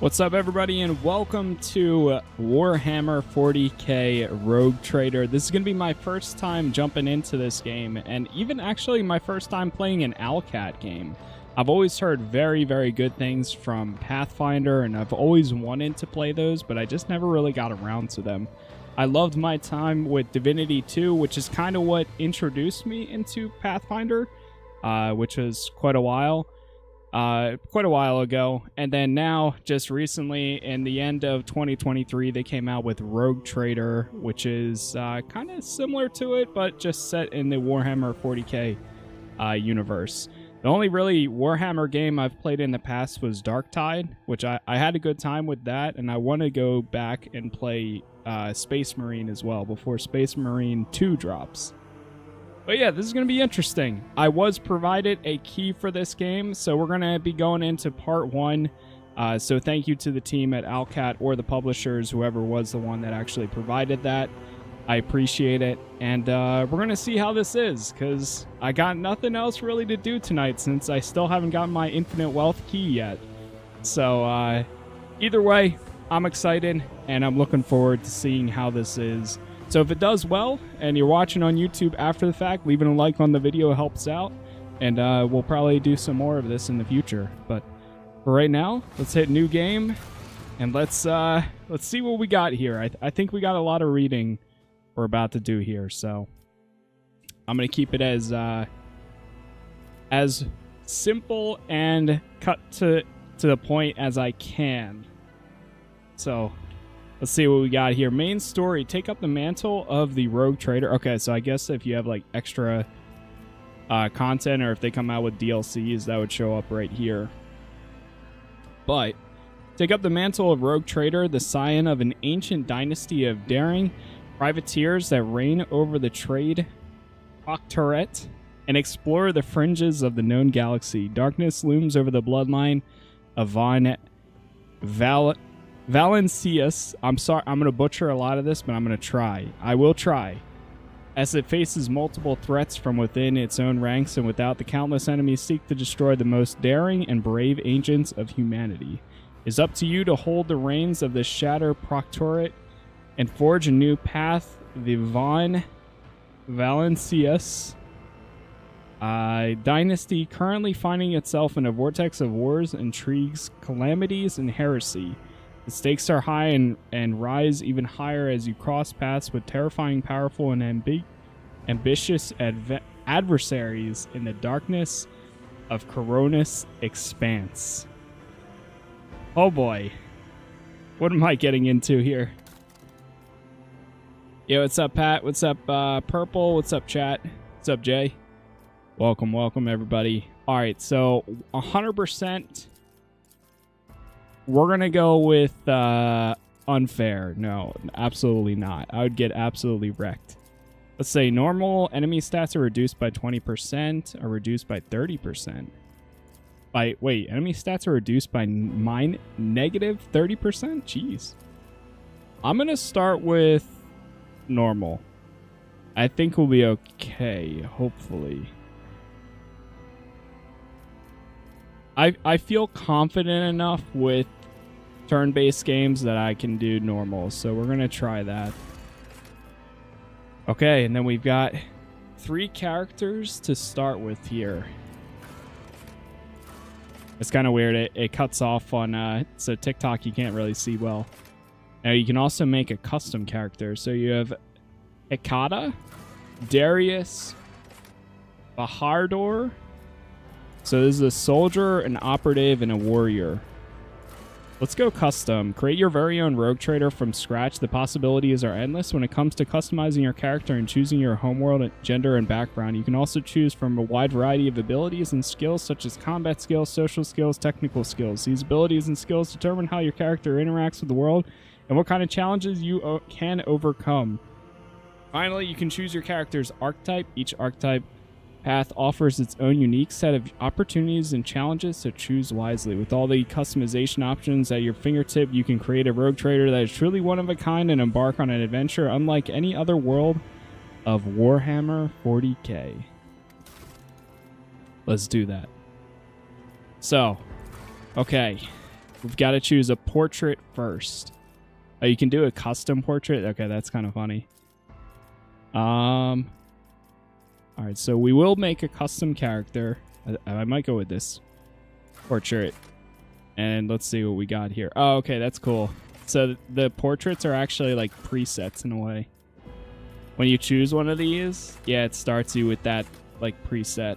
What's up, everybody, and welcome to Warhammer 40k Rogue Trader. This is going to be my first time jumping into this game, and even actually my first time playing an Owlcat game. I've always heard very, very good things from Pathfinder, and I've always wanted to play those, but I just never really got around to them. I loved my time with Divinity 2, which is kind of what introduced me into Pathfinder, which was quite a while ago. And then now, just recently, in the end of 2023, they came out with Rogue Trader, which is kind of similar to it, but just set in the Warhammer 40k universe. The only really Warhammer game I've played in the past was Darktide, which I had a good time with that, and I want to go back and play Space Marine as well before Space Marine 2 drops. But yeah, this is going to be interesting. I was provided a key for this game, so we're going to be going into part 1. So thank you to the team at Owlcat or the publishers, whoever was the one that actually provided that. I appreciate it. And we're going to see how this is, because I got nothing else really to do tonight since I still haven't gotten my Infinite Wealth key yet. So either way, I'm excited, and I'm looking forward to seeing how this is. So if it does well, and you're watching on YouTube after the fact, leaving a like on the video helps out, and we'll probably do some more of this in the future. But for right now, let's hit new game, and let's see what we got here. I think we got a lot of reading we're about to do here, so I'm gonna keep it as simple and cut to the point as I can. So let's see what we got here. Main story, take up the mantle of the Rogue Trader. Okay, so I guess if you have like extra content, or if they come out with DLCs, that would show up right here. But take up the mantle of Rogue Trader, the scion of an ancient dynasty of daring privateers that reign over the trade proctorate and explore the fringes of the known galaxy. Darkness looms over the bloodline of Von Valancius. I'm sorry, I'm going to butcher a lot of this, but I'm going to try. I will try. As it faces multiple threats from within its own ranks and without, the countless enemies seek to destroy the most daring and brave agents of humanity. It's up to you to hold the reins of the Shatter Proctorate and forge a new path. The Von Valancius dynasty, currently finding itself in a vortex of wars, intrigues, calamities, and heresy. The stakes are high and rise even higher as you cross paths with terrifying, powerful, and ambitious adversaries in the darkness of Coronis Expanse. Oh boy. What am I getting into here? Yo, what's up, Pat? What's up, Purple? What's up, chat? What's up, Jay? Welcome, everybody. All right, so 100%... we're going to go with unfair. No, absolutely not. I would get absolutely wrecked. Let's say normal. Enemy stats are reduced by 20% or reduced by 30%. Wait, enemy stats are reduced by negative 30%? Jeez. I'm going to start with normal. I think we'll be okay, hopefully. I feel confident enough with turn-based games that I can do normal, so we're going to try that. Okay, and then we've got 3 characters to start with here. It's kind of weird. It cuts off on so TikTok you can't really see well. Now you can also make a custom character. So you have Hekata, Darius, Bahardor. So this is a soldier, an operative, and a warrior. Let's go custom. Create your very own Rogue Trader from scratch. The possibilities are endless when it comes to customizing your character and choosing your homeworld, gender, and background. You can also choose from a wide variety of abilities and skills, such as combat skills, social skills, technical skills. These abilities and skills determine how your character interacts with the world and what kind of challenges you can overcome. Finally, you can choose your character's archetype. Each archetype path offers its own unique set of opportunities and challenges, so choose wisely. With all the customization options at your fingertip, you can create a Rogue Trader that is truly one of a kind and embark on an adventure unlike any other world of Warhammer 40k. Let's do that. So, okay. We've got to choose a portrait first. Oh, you can do a custom portrait? Okay, that's kind of funny. All right, so we will make a custom character. I might go with this portrait. And let's see what we got here. Oh, okay, that's cool. So the portraits are actually like presets in a way. When you choose one of these, yeah, it starts you with that like preset.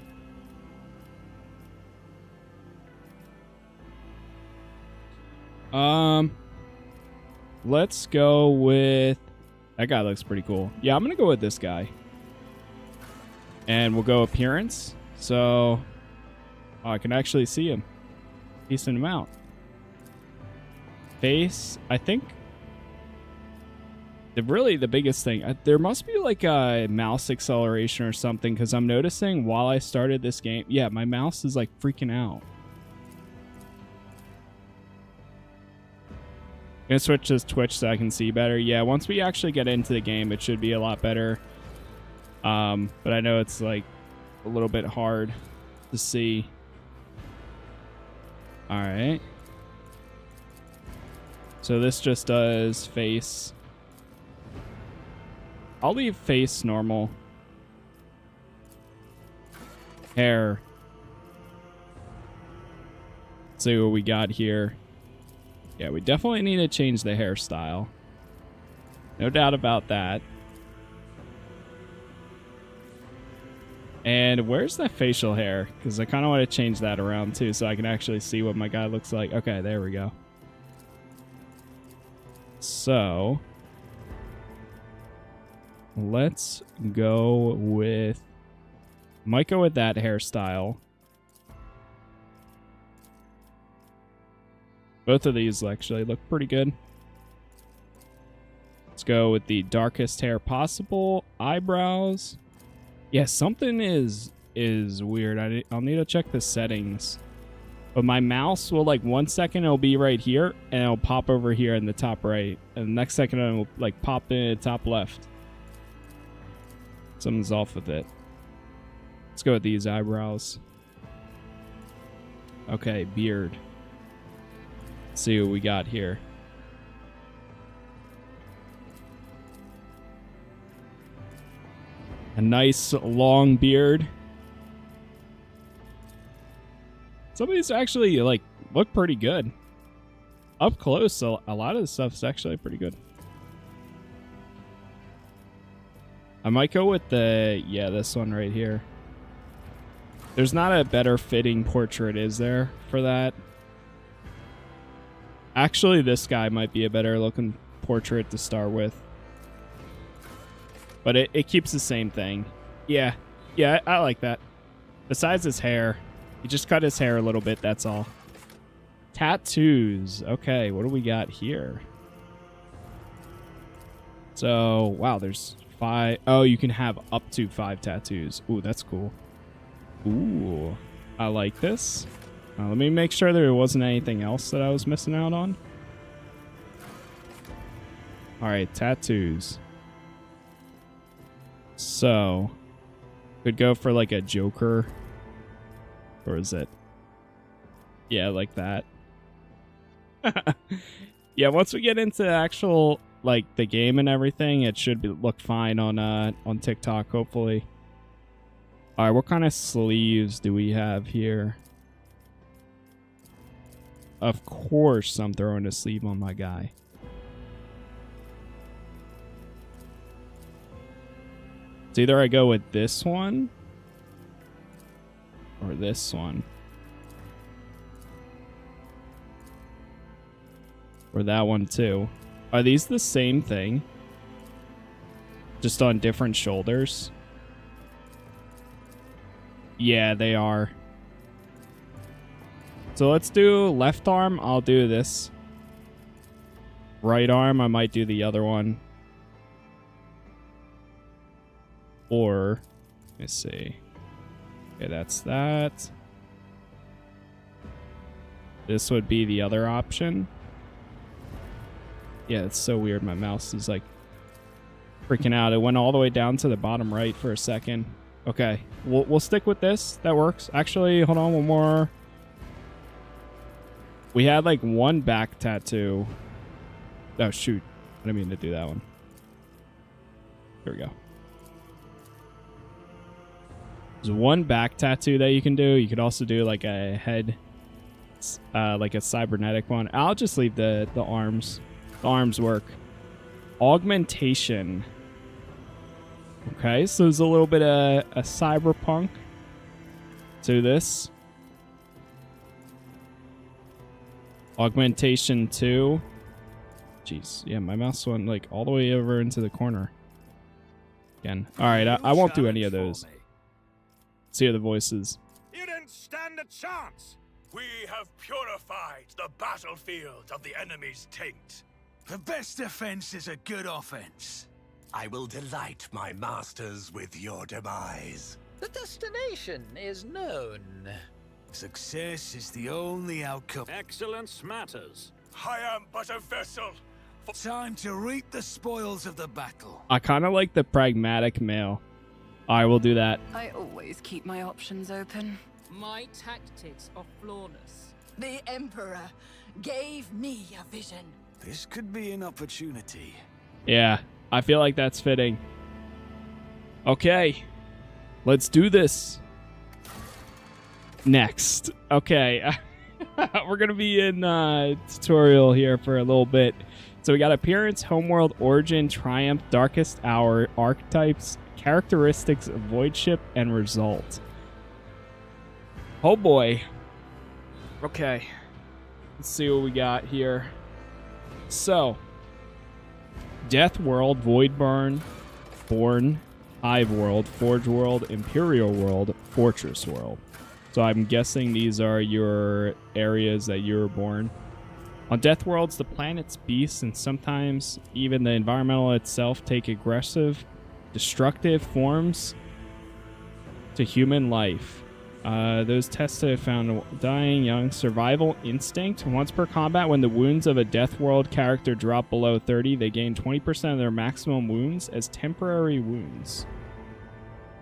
Let's go with that guy. Looks pretty cool. Yeah, I'm gonna go with this guy. And we'll go appearance. So I can actually see him. Decent amount. Face, I think the biggest thing, there must be like a mouse acceleration or something, because I'm noticing while I started this game, yeah, my mouse is like freaking out. I'm gonna switch to Twitch so I can see better. Yeah, once we actually get into the game, it should be a lot better. But I know it's like a little bit hard to see. All right. So this just does face. I'll leave face normal. Hair. Let's see what we got here. Yeah, we definitely need to change the hairstyle. No doubt about that. And where's that facial hair? Because I kind of want to change that around too so I can actually see what my guy looks like. Okay, there we go. So let's go with... Might go with that hairstyle. Both of these actually look pretty good. Let's go with the darkest hair possible. Eyebrows. Yeah, something is weird. I'll need to check the settings. But my mouse will, like, 1 second it'll be right here, and it'll pop over here in the top right. And the next second it'll, like, pop in the top left. Something's off with it. Let's go with these eyebrows. Okay, beard. Let's see what we got here. A nice long beard. Some of these actually like look pretty good. Up close, so a lot of the stuff's actually pretty good. I might go with this one right here. There's not a better fitting portrait, is there, for that? Actually, this guy might be a better looking portrait to start with. But it keeps the same thing. Yeah, I like that. Besides his hair. He just cut his hair a little bit, that's all. Tattoos. Okay, what do we got here? So, wow, there's 5. Oh, you can have up to 5 tattoos. Ooh, that's cool. Ooh, I like this. Let me make sure there wasn't anything else that I was missing out on. Alright, tattoos. So, could go for like a Joker. Or is it? Yeah, like that. Yeah, once we get into the actual, like, the game and everything, it should look fine on TikTok, hopefully. Alright, what kind of sleeves do we have here? Of course I'm throwing a sleeve on my guy. It's either I go with this one or this one. Or that one too. Are these the same thing? Just on different shoulders? Yeah, they are. So let's do left arm. I'll do this. Right arm, I might do the other one. Or, let me see. Okay, that's that. This would be the other option. Yeah, it's so weird. My mouse is like freaking out. It went all the way down to the bottom right for a second. Okay, we'll stick with this. That works. Actually, hold on, one more. We had like one back tattoo. Oh, shoot. I didn't mean to do that one. Here we go. There's one back tattoo that you can do. You could also do like a head, like a cybernetic one. I'll just leave the arms. The arms work. Augmentation. Okay, so there's a little bit of a cyberpunk to this. Augmentation 2. Jeez, yeah, my mouse went like all the way over into the corner. Again. Alright, I won't do any of those. Let's hear the voices. You didn't stand a chance! We have purified the battlefield of the enemy's taint. The best defense is a good offense. I will delight my masters with your demise. The destination is known. Success is the only outcome. Excellence matters. I am but a vessel. Time to reap the spoils of the battle. I kind of like the pragmatic male. I will do that. I always keep my options open. My tactics are flawless. The Emperor gave me a vision. This could be an opportunity. Yeah, I feel like that's fitting. Okay, let's do this. Next. Okay, we're going to be in tutorial here for a little bit. So we got appearance, homeworld, origin, triumph, darkest hour, archetypes, characteristics, voidship, and result. Oh boy. Okay, let's see what we got here. So, Death World, Voidburn, Born, Hive World, Forge World, Imperial World, Fortress World. So I'm guessing these are your areas that you were born. On Death Worlds, the planet's beasts and sometimes even the environmental itself take aggressive, destructive forms to human life. Those tested found dying young survival instinct. Once per combat, when the wounds of a Death World character drop below 30, they gain 20% of their maximum wounds as temporary wounds.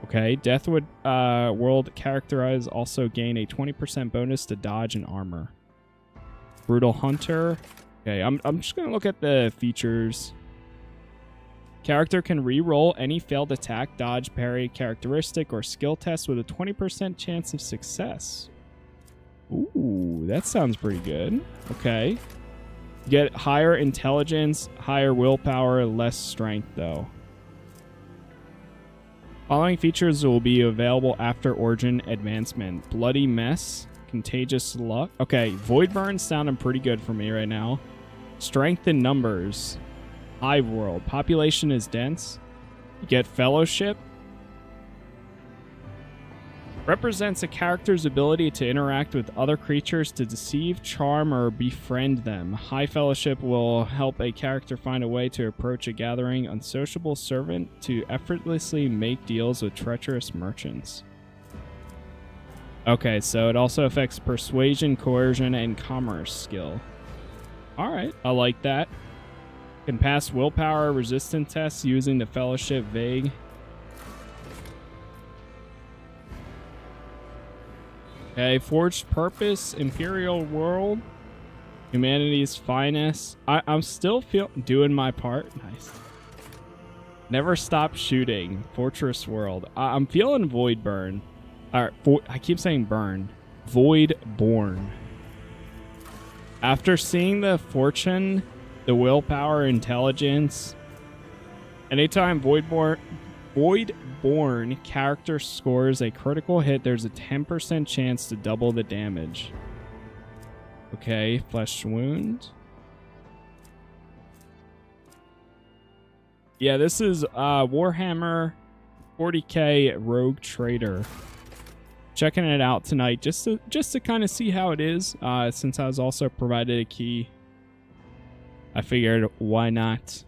Okay, Death World characters also gain a 20% bonus to dodge and armor. Brutal Hunter. Okay, I'm just going to look at the features. Character can re-roll any failed attack, dodge, parry, characteristic, or skill test with a 20% chance of success. Ooh, that sounds pretty good. Okay. Get higher intelligence, higher willpower, less strength, though. Following features will be available after Origin Advancement. Bloody Mess, Contagious Luck. Okay, Voidburn sounding pretty good for me right now. Strength in numbers. Hive World. Population is dense. You get Fellowship. Represents a character's ability to interact with other creatures to deceive, charm, or befriend them. High Fellowship will help a character find a way to approach a gathering unsociable servant to effortlessly make deals with treacherous merchants. Okay, so it also affects persuasion, coercion, and commerce skill. Alright, I like that. Can pass willpower resistance tests using the Fellowship Vague. Okay, Forged Purpose, Imperial World, Humanity's Finest. I'm still doing my part. Nice. Never Stop Shooting, Fortress World. I'm feeling Voidburn. I keep saying burn. Voidborn. After seeing the fortune, the willpower, intelligence, anytime Voidborn character scores a critical hit, there's a 10% chance to double the damage. Okay, Flesh Wound. Yeah, this is Warhammer 40k Rogue Trader. Checking it out tonight just to kind of see how it is. Since I was also provided a key, I figured why not.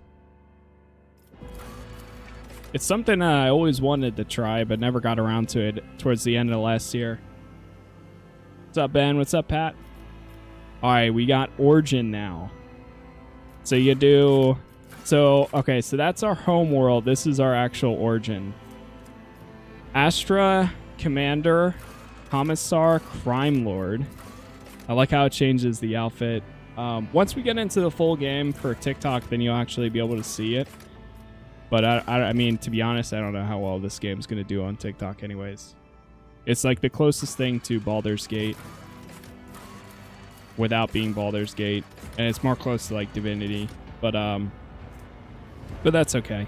It's something I always wanted to try, but never got around to it towards the end of last year. What's up, Ben? What's up, Pat? All right, we got Origin now. So you do... So, okay, so that's our home world. This is our actual Origin. Astra, Commander, Commissar, Crime Lord. I like how it changes the outfit. Once we get into the full game for TikTok, then you'll actually be able to see it. But I mean, to be honest, I don't know how well this game's going to do on TikTok anyways. It's like the closest thing to Baldur's Gate without being Baldur's Gate. And it's more close to like Divinity. But that's okay.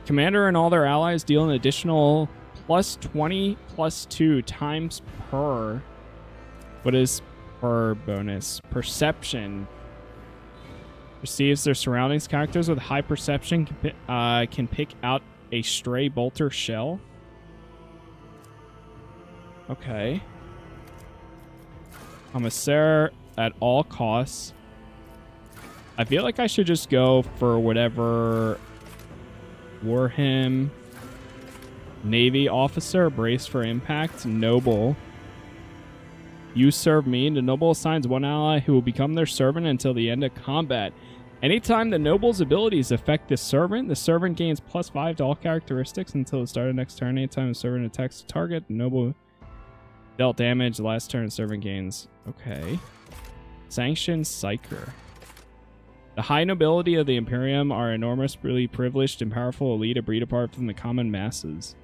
Commander and all their allies deal an additional plus 20 plus 2 times per. What is per bonus? Perception. Perceives their surroundings. Characters with high perception can pick out a stray bolter shell. Okay. Commissaire at all costs. I feel like I should just go for whatever. Warhammer. Navy officer. Brace for impact. Noble. You serve me. The noble assigns one ally who will become their servant until the end of combat. Anytime the noble's abilities affect the servant gains plus 5 to all characteristics until the start of next turn. Anytime the servant attacks the target, the noble dealt damage. The last turn, the servant gains. Okay. Sanctioned Psyker. The high nobility of the Imperium are enormously privileged and powerful elite, a breed apart from the common masses.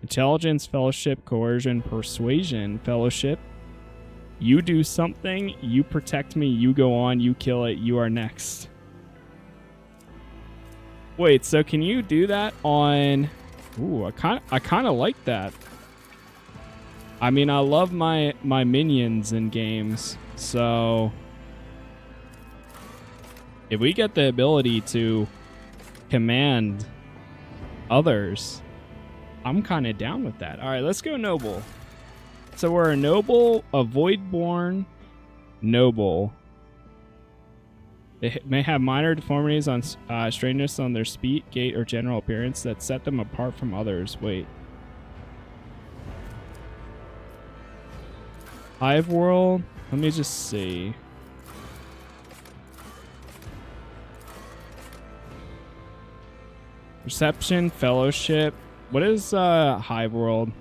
Intelligence, fellowship, coercion, persuasion, fellowship. You do something, you protect me, you go on, you kill it, you are next. Wait, so can you do that on... Ooh, I kind of like that. I mean, I love my minions in games, so... If we get the ability to command others, I'm kind of down with that. All right, let's go noble. So we're a noble, a voidborn noble. They may have minor deformities on strangeness on their speed, gait, or general appearance that set them apart from others. Wait. Hive world? Let me just see. Perception, fellowship. What is Hive world?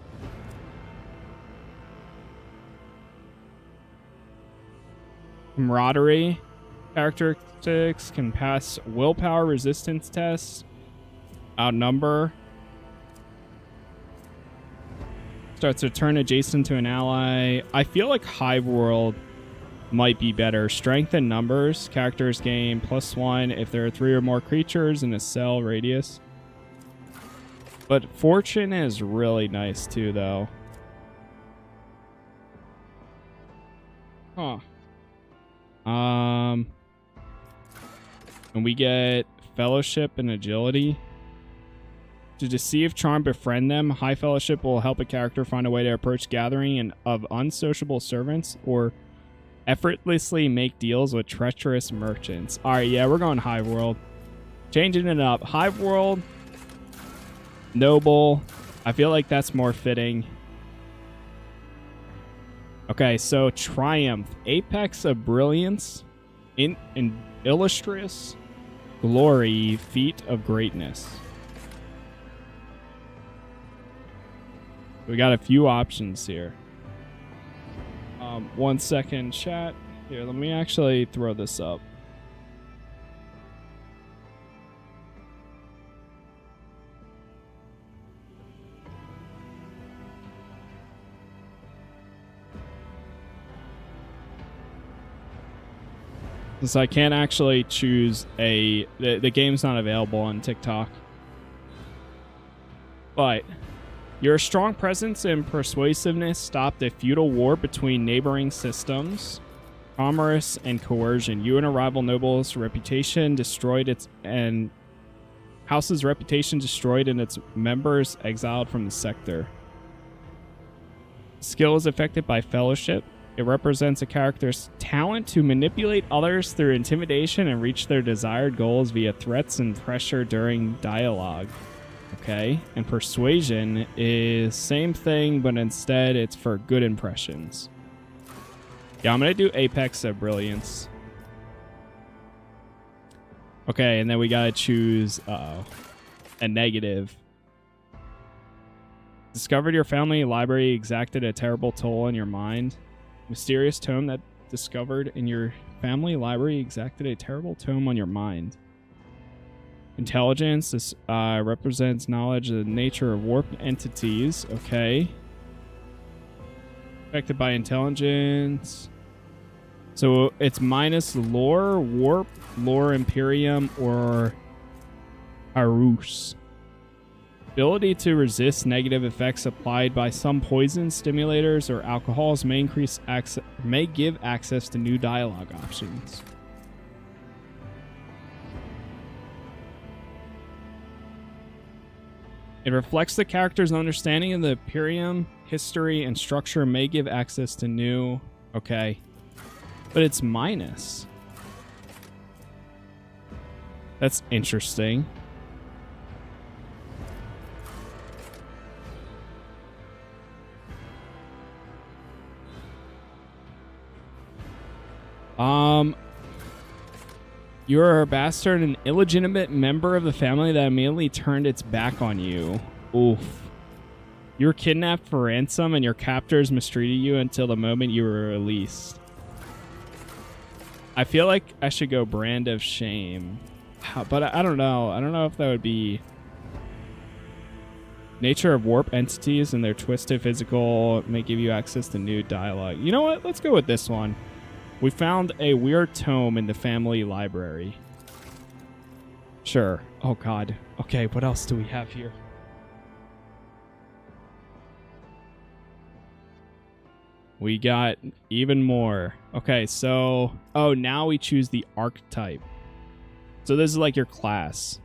Camaraderie. Characteristics can pass willpower resistance tests. Outnumber. Starts a turn adjacent to an ally. I feel like Hive world might be better. Strength and numbers. Characters gain +1 if there are 3 or more creatures in a cell radius. But fortune is really nice too, though. Huh. And we get fellowship and agility. To deceive, charm, befriend them. High fellowship will help a character find a way to approach gathering of unsociable servants or effortlessly make deals with treacherous merchants. All right, yeah, we're going Hive world. Changing it up. Hive world. Noble. I feel like that's more fitting. Okay, so Triumph. Apex of Brilliance. In Illustrious. Glory. Feat of Greatness. We got a few options here. 1 second, chat. Here, let me actually throw this up. Since I can't actually choose the game's not available on TikTok. But your strong presence and persuasiveness stopped a feudal war between neighboring systems, commerce, and coercion. You and a rival noble's reputation destroyed and house's reputation destroyed and its members exiled from the sector. Skill is affected by fellowship. It represents a character's talent to manipulate others through intimidation and reach their desired goals via threats and pressure during dialogue. Okay, and persuasion is same thing, but instead it's for good impressions. Yeah, I'm going to do Apex of Brilliance. Okay, and then we got to choose a negative. Discovered your family library exacted a terrible toll on your mind. Mysterious tome that discovered in your family library exacted a terrible tome on your mind. Intelligence. This represents knowledge of the nature of warped entities. Okay. Affected by intelligence. So it's minus lore, warp, lore imperium, or Arus. Ability to resist negative effects applied by some poisons, stimulators, or alcohols may give access to new dialogue options. It reflects the character's understanding of the Imperium, history, and structure, may give access to new... Okay. But it's minus. That's interesting. You're a bastard, an illegitimate member of the family that immediately turned its back on you. Oof. You were kidnapped for ransom and your captors mistreated you until the moment you were released. I feel like I should go brand of shame. But I don't know. I don't know if that would be... Nature of warp entities and their twisted physical may give you access to new dialogue. You know what? Let's go with this one. We found a weird tome in the family library. Sure. Oh, God. Okay, what else do we have here? We got even more. Okay, so... Oh, now we choose the archetype. So this is like your class.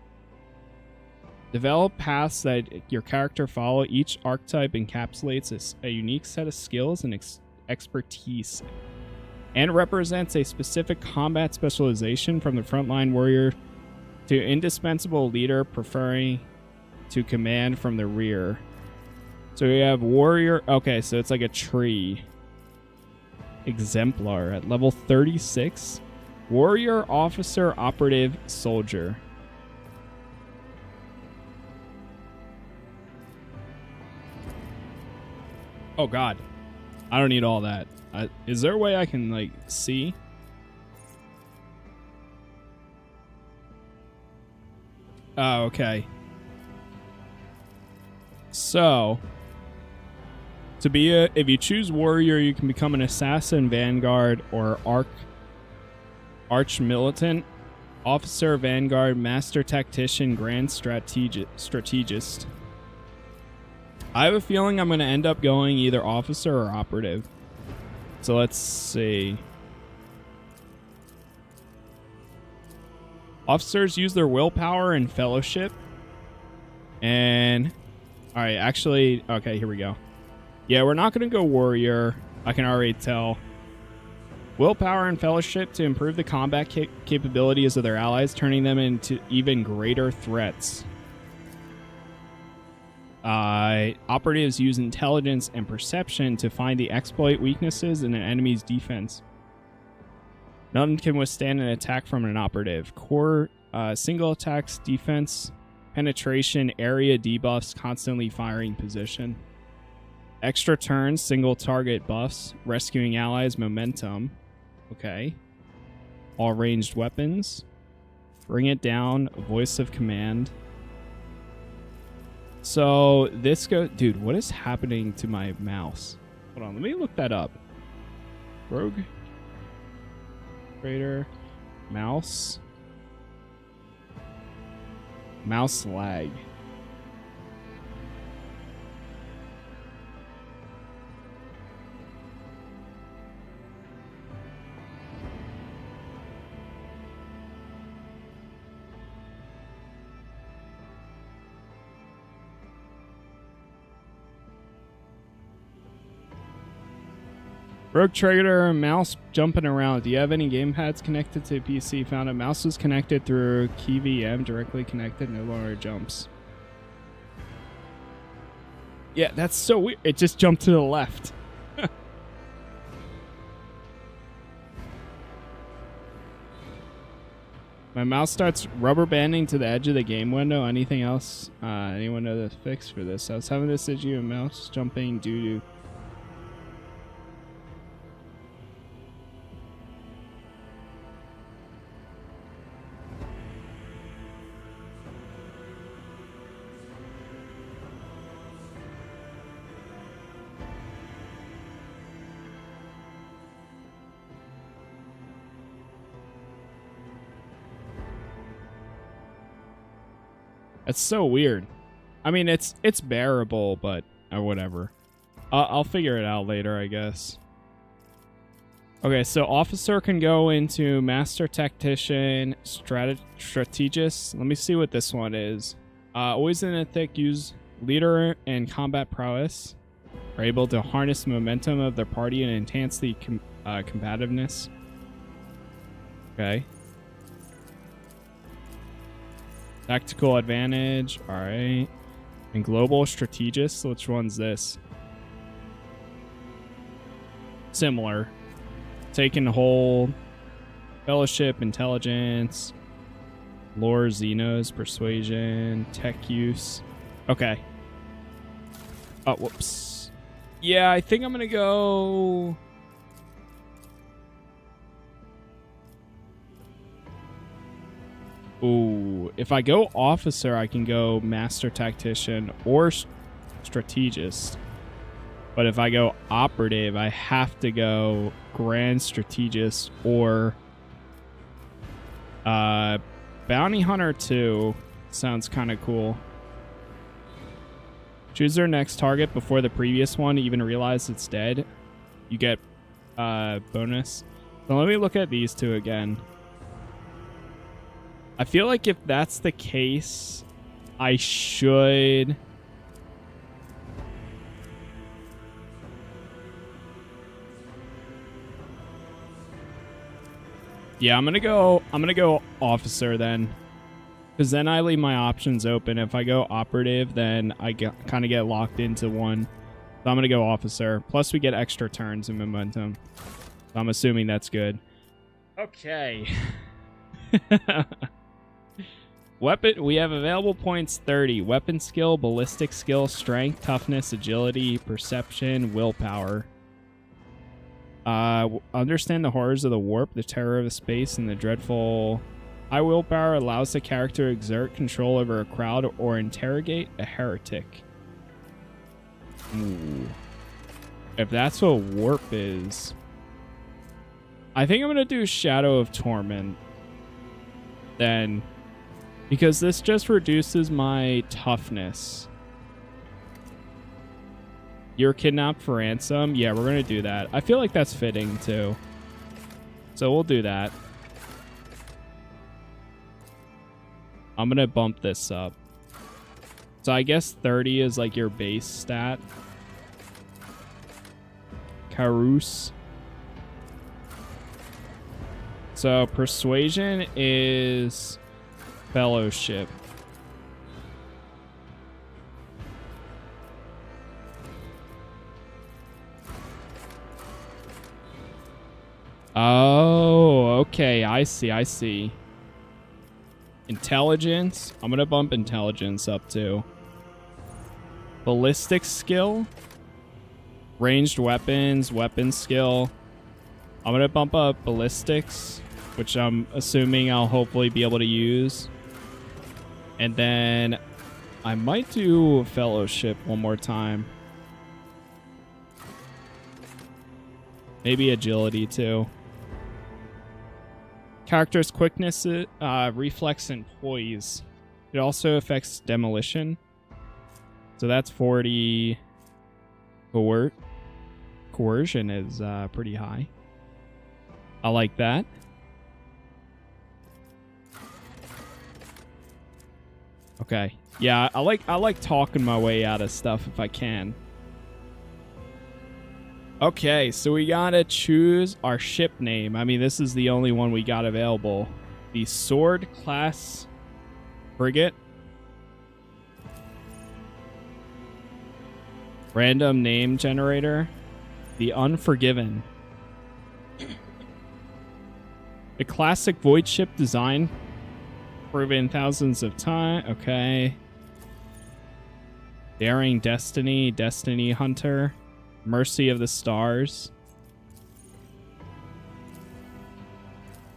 Develop paths that your character follow. Each archetype encapsulates a unique set of skills and expertise, and represents a specific combat specialization, from the frontline warrior to indispensable leader, preferring to command from the rear. So we have warrior. Okay, so it's like a tree. Exemplar at level 36. Warrior, officer, operative, soldier. Oh, God. I don't need all that. Is there a way I can, like, see? Oh, okay. So, if you choose warrior, you can become an assassin, vanguard, or arch militant, officer, vanguard, master tactician, grand strategist. I have a feeling I'm going to end up going either officer or operative. So let's see. Officers use their willpower and fellowship. And... Alright, actually... Okay, here we go. Yeah, we're not going to go warrior. I can already tell. Willpower and fellowship to improve the combat capabilities of their allies, turning them into even greater threats. Operatives use intelligence and perception to find the exploit weaknesses in an enemy's defense. None can withstand an attack from an operative. Core single attacks, defense, penetration, area debuffs, constantly firing position. Extra turns, single target buffs, rescuing allies, momentum. Okay. All ranged weapons. Bring it down, voice of command. So this goes... Dude, what is happening to my mouse? Hold on, let me look that up. Rogue Trader. Mouse. Mouse lag. Rogue Trader, mouse jumping around. Do you have any gamepads connected to PC? Found a mouse was connected through key VM, directly connected, no longer jumps. Yeah, that's so weird. It just jumped to the left. My mouse starts rubber banding to the edge of the game window. Anything else? Anyone know the fix for this? I was having this issue of mouse jumping due to... That's so weird. I mean, it's bearable, but whatever. I'll figure it out later, I guess. Okay, so officer can go into master tactician, strategist. Let me see what this one is. Always in a thick, use leader and combat prowess. Are able to harness momentum of their party and enhance the combativeness. Okay. Tactical advantage. All right. And global strategist. Which one's this? Similar. Taking hold. Fellowship, intelligence. Lore, Xenos, persuasion, tech use. Okay. Oh, whoops. Yeah, I think I'm going to go... Ooh, if I go officer, I can go master tactician or strategist. But if I go operative, I have to go grand strategist or bounty hunter 2. Sounds kind of cool. Choose their next target before the previous one even realizes it's dead. You get bonus. So let me look at these two again. I feel like if that's the case, I should... Yeah, I'm gonna go officer then. Because then I leave my options open. If I go operative, then I kind of get locked into one. So I'm going to go officer. Plus, we get extra turns and momentum. So I'm assuming that's good. Okay. Weapon. We have available points 30. Weapon skill, ballistic skill, strength, toughness, agility, perception, willpower. Understand the horrors of the warp, the terror of the space, and the dreadful... High willpower allows the character to exert control over a crowd or interrogate a heretic. Ooh. If that's what warp is... I think I'm going to do Shadow of Torment. Then... Because this just reduces my toughness. You're kidnapped for ransom? Yeah, we're going to do that. I feel like that's fitting, too. So we'll do that. I'm going to bump this up. So I guess 30 is like your base stat. Carouse. So persuasion is fellowship. Oh, okay. I see. Intelligence. I'm going to bump intelligence up too. Ballistic skill. Ranged weapons. Weapon skill. I'm going to bump up ballistics, which I'm assuming I'll hopefully be able to use. And then I might do fellowship one more time. Maybe agility too. Character's quickness, reflex, and poise. It also affects demolition. So that's 40. Coercion is pretty high. I like that. Okay. Yeah, I like talking my way out of stuff if I can. Okay, so we gotta choose our ship name. I mean, this is the only one we got available. The Sword Class Frigate. Random name generator. The Unforgiven. The classic void ship design. Proven thousands of times. Okay. Daring Destiny. Destiny Hunter. Mercy of the Stars.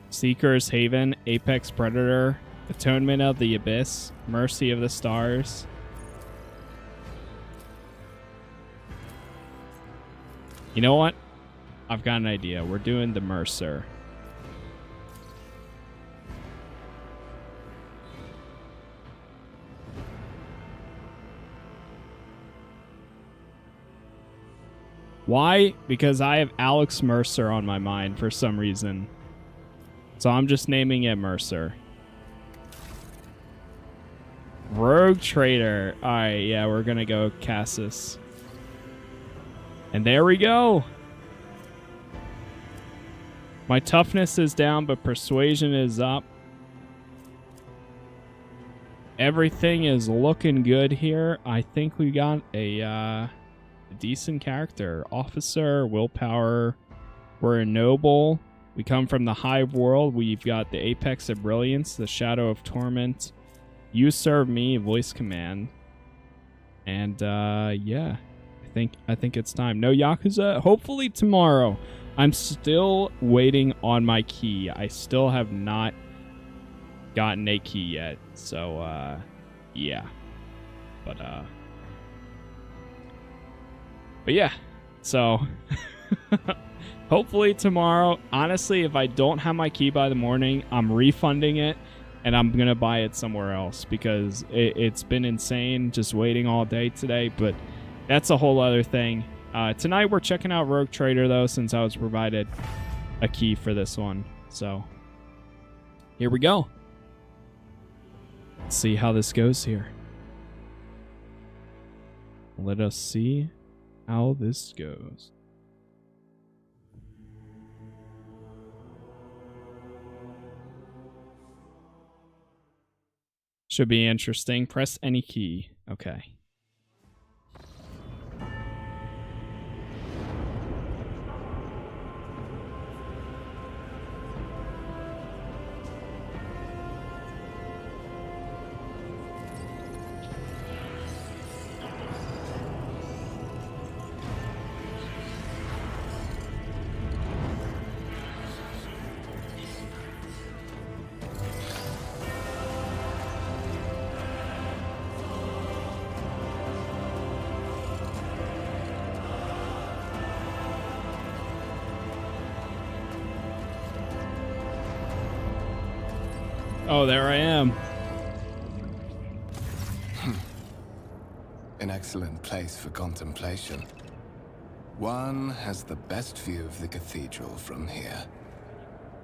Seeker's Haven. Apex Predator. Atonement of the Abyss. Mercy of the Stars. You know what? I've got an idea. We're doing the Mercer. Why? Because I have Alex Mercer on my mind for some reason. So I'm just naming it Mercer. Rogue Trader. Alright, yeah, we're gonna go Casas. And there we go. My toughness is down, but persuasion is up. Everything is looking good here. I think we got a decent character. Officer, willpower. We're a noble. We come from the hive world. We've got the apex of brilliance, the shadow of torment. You serve me, voice command. And yeah, I think it's time. No Yakuza. Hopefully tomorrow. I'm still waiting on my key. I still have not gotten a key yet. So yeah. But yeah. So hopefully tomorrow. Honestly, if I don't have my key by the morning, I'm refunding it and I'm gonna buy it somewhere else because it's been insane just waiting all day today. But that's a whole other thing. Tonight we're checking out Rogue Trader though, since I was provided a key for this one. So here we go. Let's see how this goes here. Let us see how this goes. Should be interesting. Press any key. Okay. Oh, there I am. An excellent place for contemplation. One has the best view of the cathedral from here.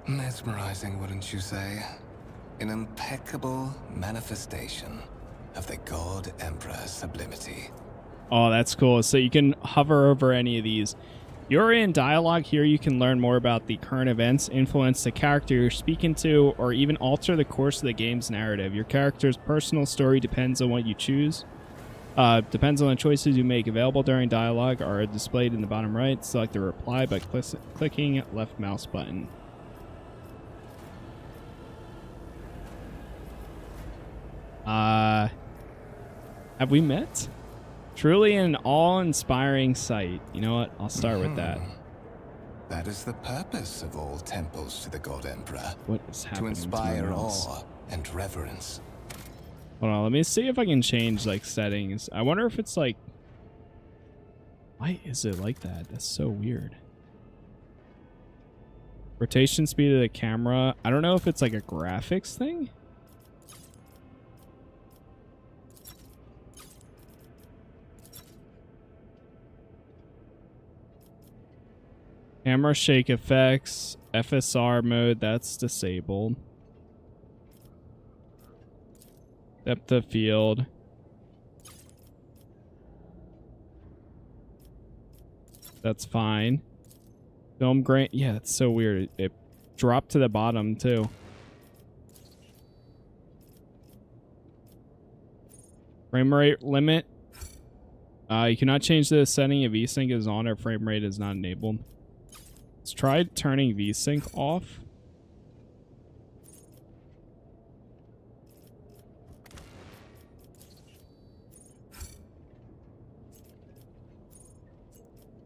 Mesmerizing, wouldn't you say? An impeccable manifestation of the God Emperor's sublimity. Oh, that's cool. So you can hover over any of these. You're in dialogue here. You can learn more about the current events, influence the character you're speaking to, or even alter the course of the game's narrative. Your character's personal story depends on what you choose. Depends on the choices you make. Available during dialogue are displayed in the bottom right. Select the reply by clicking left mouse button. Have we met? Truly an awe-inspiring sight. You know what? I'll start with that. That is the purpose of all temples to the God Emperor. What is happening to inspire my mouse? awe and reverence. Hold on, let me see if I can change like settings. I wonder if it's like... Why is it like that? That's so weird. Rotation speed of the camera. I don't know if it's like a graphics thing. Camera shake effects, FSR mode, that's disabled. Depth of field. That's fine. Film grain, yeah, it's so weird. It dropped to the bottom too. Frame rate limit. You cannot change the setting if VSync is on or frame rate is not enabled. Let's try turning VSync off.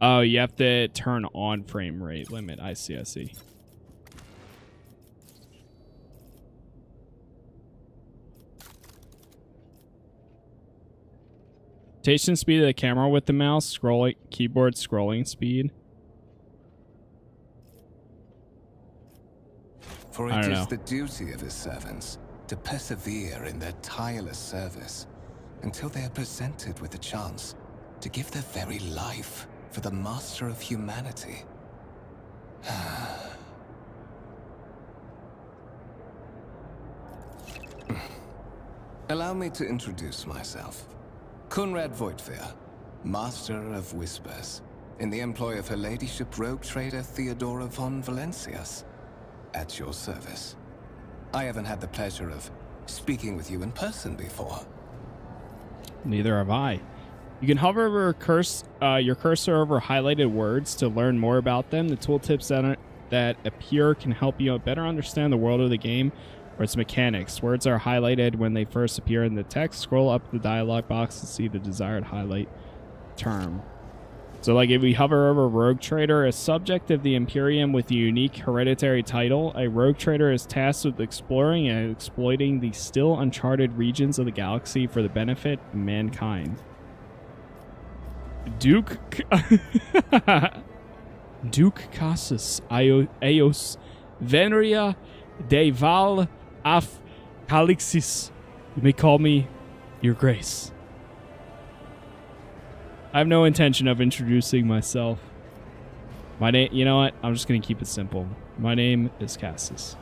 Oh, you have to turn on frame rate limit. I see, I see. Rotation speed of the camera with the mouse, scrolling keyboard scrolling speed. For it is the duty of his servants to persevere in their tireless service until they are presented with the chance to give their very life for the master of humanity. Allow me to introduce myself. Conrad Voigtveer, Master of Whispers, in the employ of Her Ladyship Rogue Trader Theodora von Valencius. At your service. I haven't had the pleasure of speaking with you in person before. Neither have I. You can hover over your cursor over highlighted words to learn more about them. The tooltips that appear can help you better understand the world of the game or its mechanics. Words are highlighted when they first appear in the text. Scroll up the dialog box to see the desired highlight term. So like if we hover over Rogue Trader, a subject of the Imperium with a unique hereditary title, a Rogue Trader is tasked with exploring and exploiting the still uncharted regions of the galaxy for the benefit of mankind. Duke Casas Eos Venria de Val af Calixis. You may call me Your Grace. I have no intention of introducing myself. My name, you know what? I'm just going to keep it simple. My name is Casas.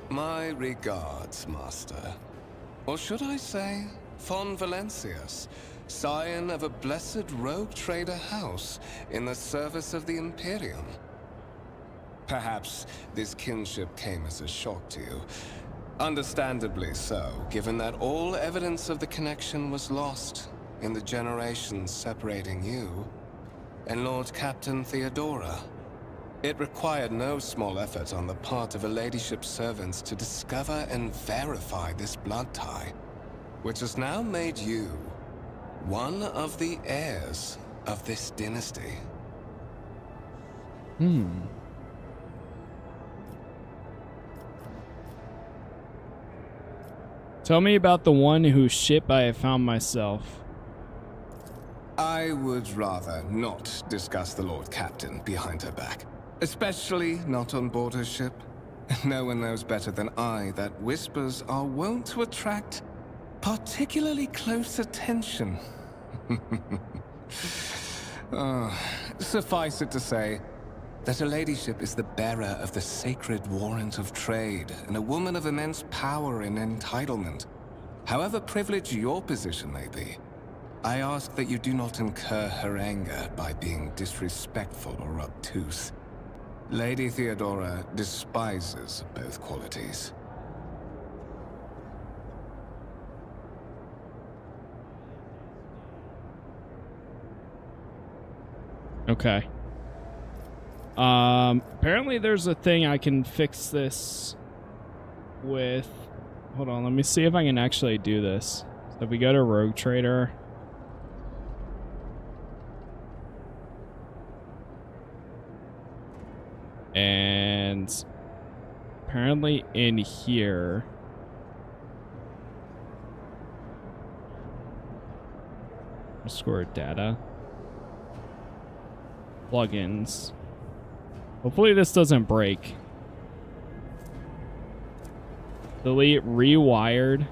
My regards, Master. Or should I say, von Valencius, scion of a blessed rogue trader house in the service of the Imperium. Perhaps this kinship came as a shock to you. Understandably so, given that all evidence of the connection was lost in the generations separating you and Lord Captain Theodora. It required no small effort on the part of Her Ladyship's servants to discover and verify this blood tie, which has now made you one of the heirs of this dynasty. Tell me about the one whose ship I have found myself. I would rather not discuss the Lord Captain behind her back. Especially not on board her ship. No one knows better than I that whispers are wont to attract particularly close attention. Suffice it to say that Her Ladyship is the bearer of the sacred warrant of trade and a woman of immense power and entitlement. However privileged your position may be, I ask that you do not incur her anger by being disrespectful or obtuse. Lady Theodora despises both qualities. Okay. Apparently there's a thing I can fix this with. Hold on, let me see if I can actually do this. So if we go to Rogue Trader. And apparently in here, score data, plugins. Hopefully this doesn't break. Delete rewired.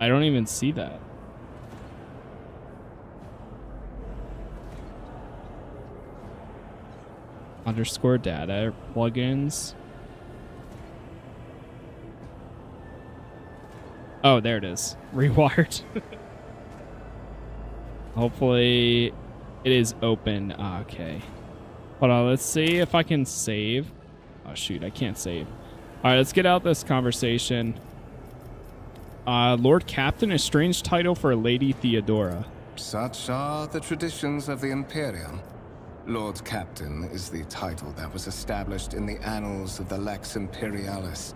I don't even see that. Underscore data, plugins. Oh, there it is. Rewired. Hopefully it is open. Okay. Hold on, let's see if I can save. Oh shoot, I can't save. Alright, let's get out this conversation. Lord Captain, a strange title for Lady Theodora. Such are the traditions of the Imperium. Lord Captain is the title that was established in the annals of the Lex Imperialis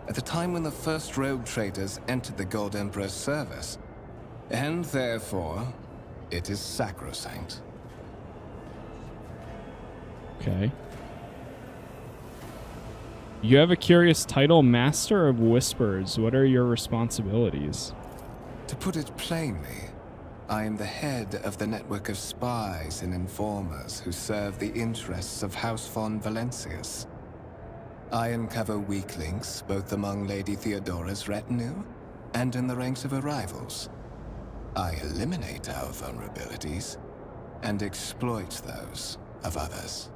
at the time when the first rogue traders entered the Gold Emperor's service, and therefore, it is sacrosanct. Okay. You have a curious title, Master of Whispers. What are your responsibilities? To put it plainly, I am the head of the network of spies and informers who serve the interests of House von Valencius. I uncover weak links both among Lady Theodora's retinue and in the ranks of her rivals. I eliminate our vulnerabilities and exploit those of others.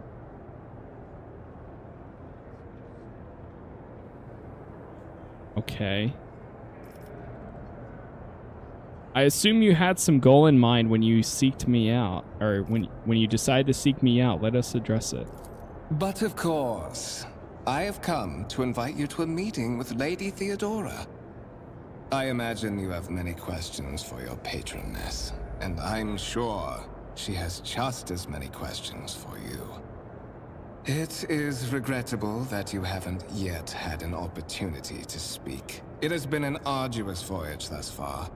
Okay. I assume you had some goal in mind when you seeked me out, or when you decided to seek me out. Let us address it. But of course, I have come to invite you to a meeting with Lady Theodora. I imagine you have many questions for your patroness, and I'm sure she has just as many questions for you. It is regrettable that you haven't yet had an opportunity to speak. It has been an arduous voyage thus far.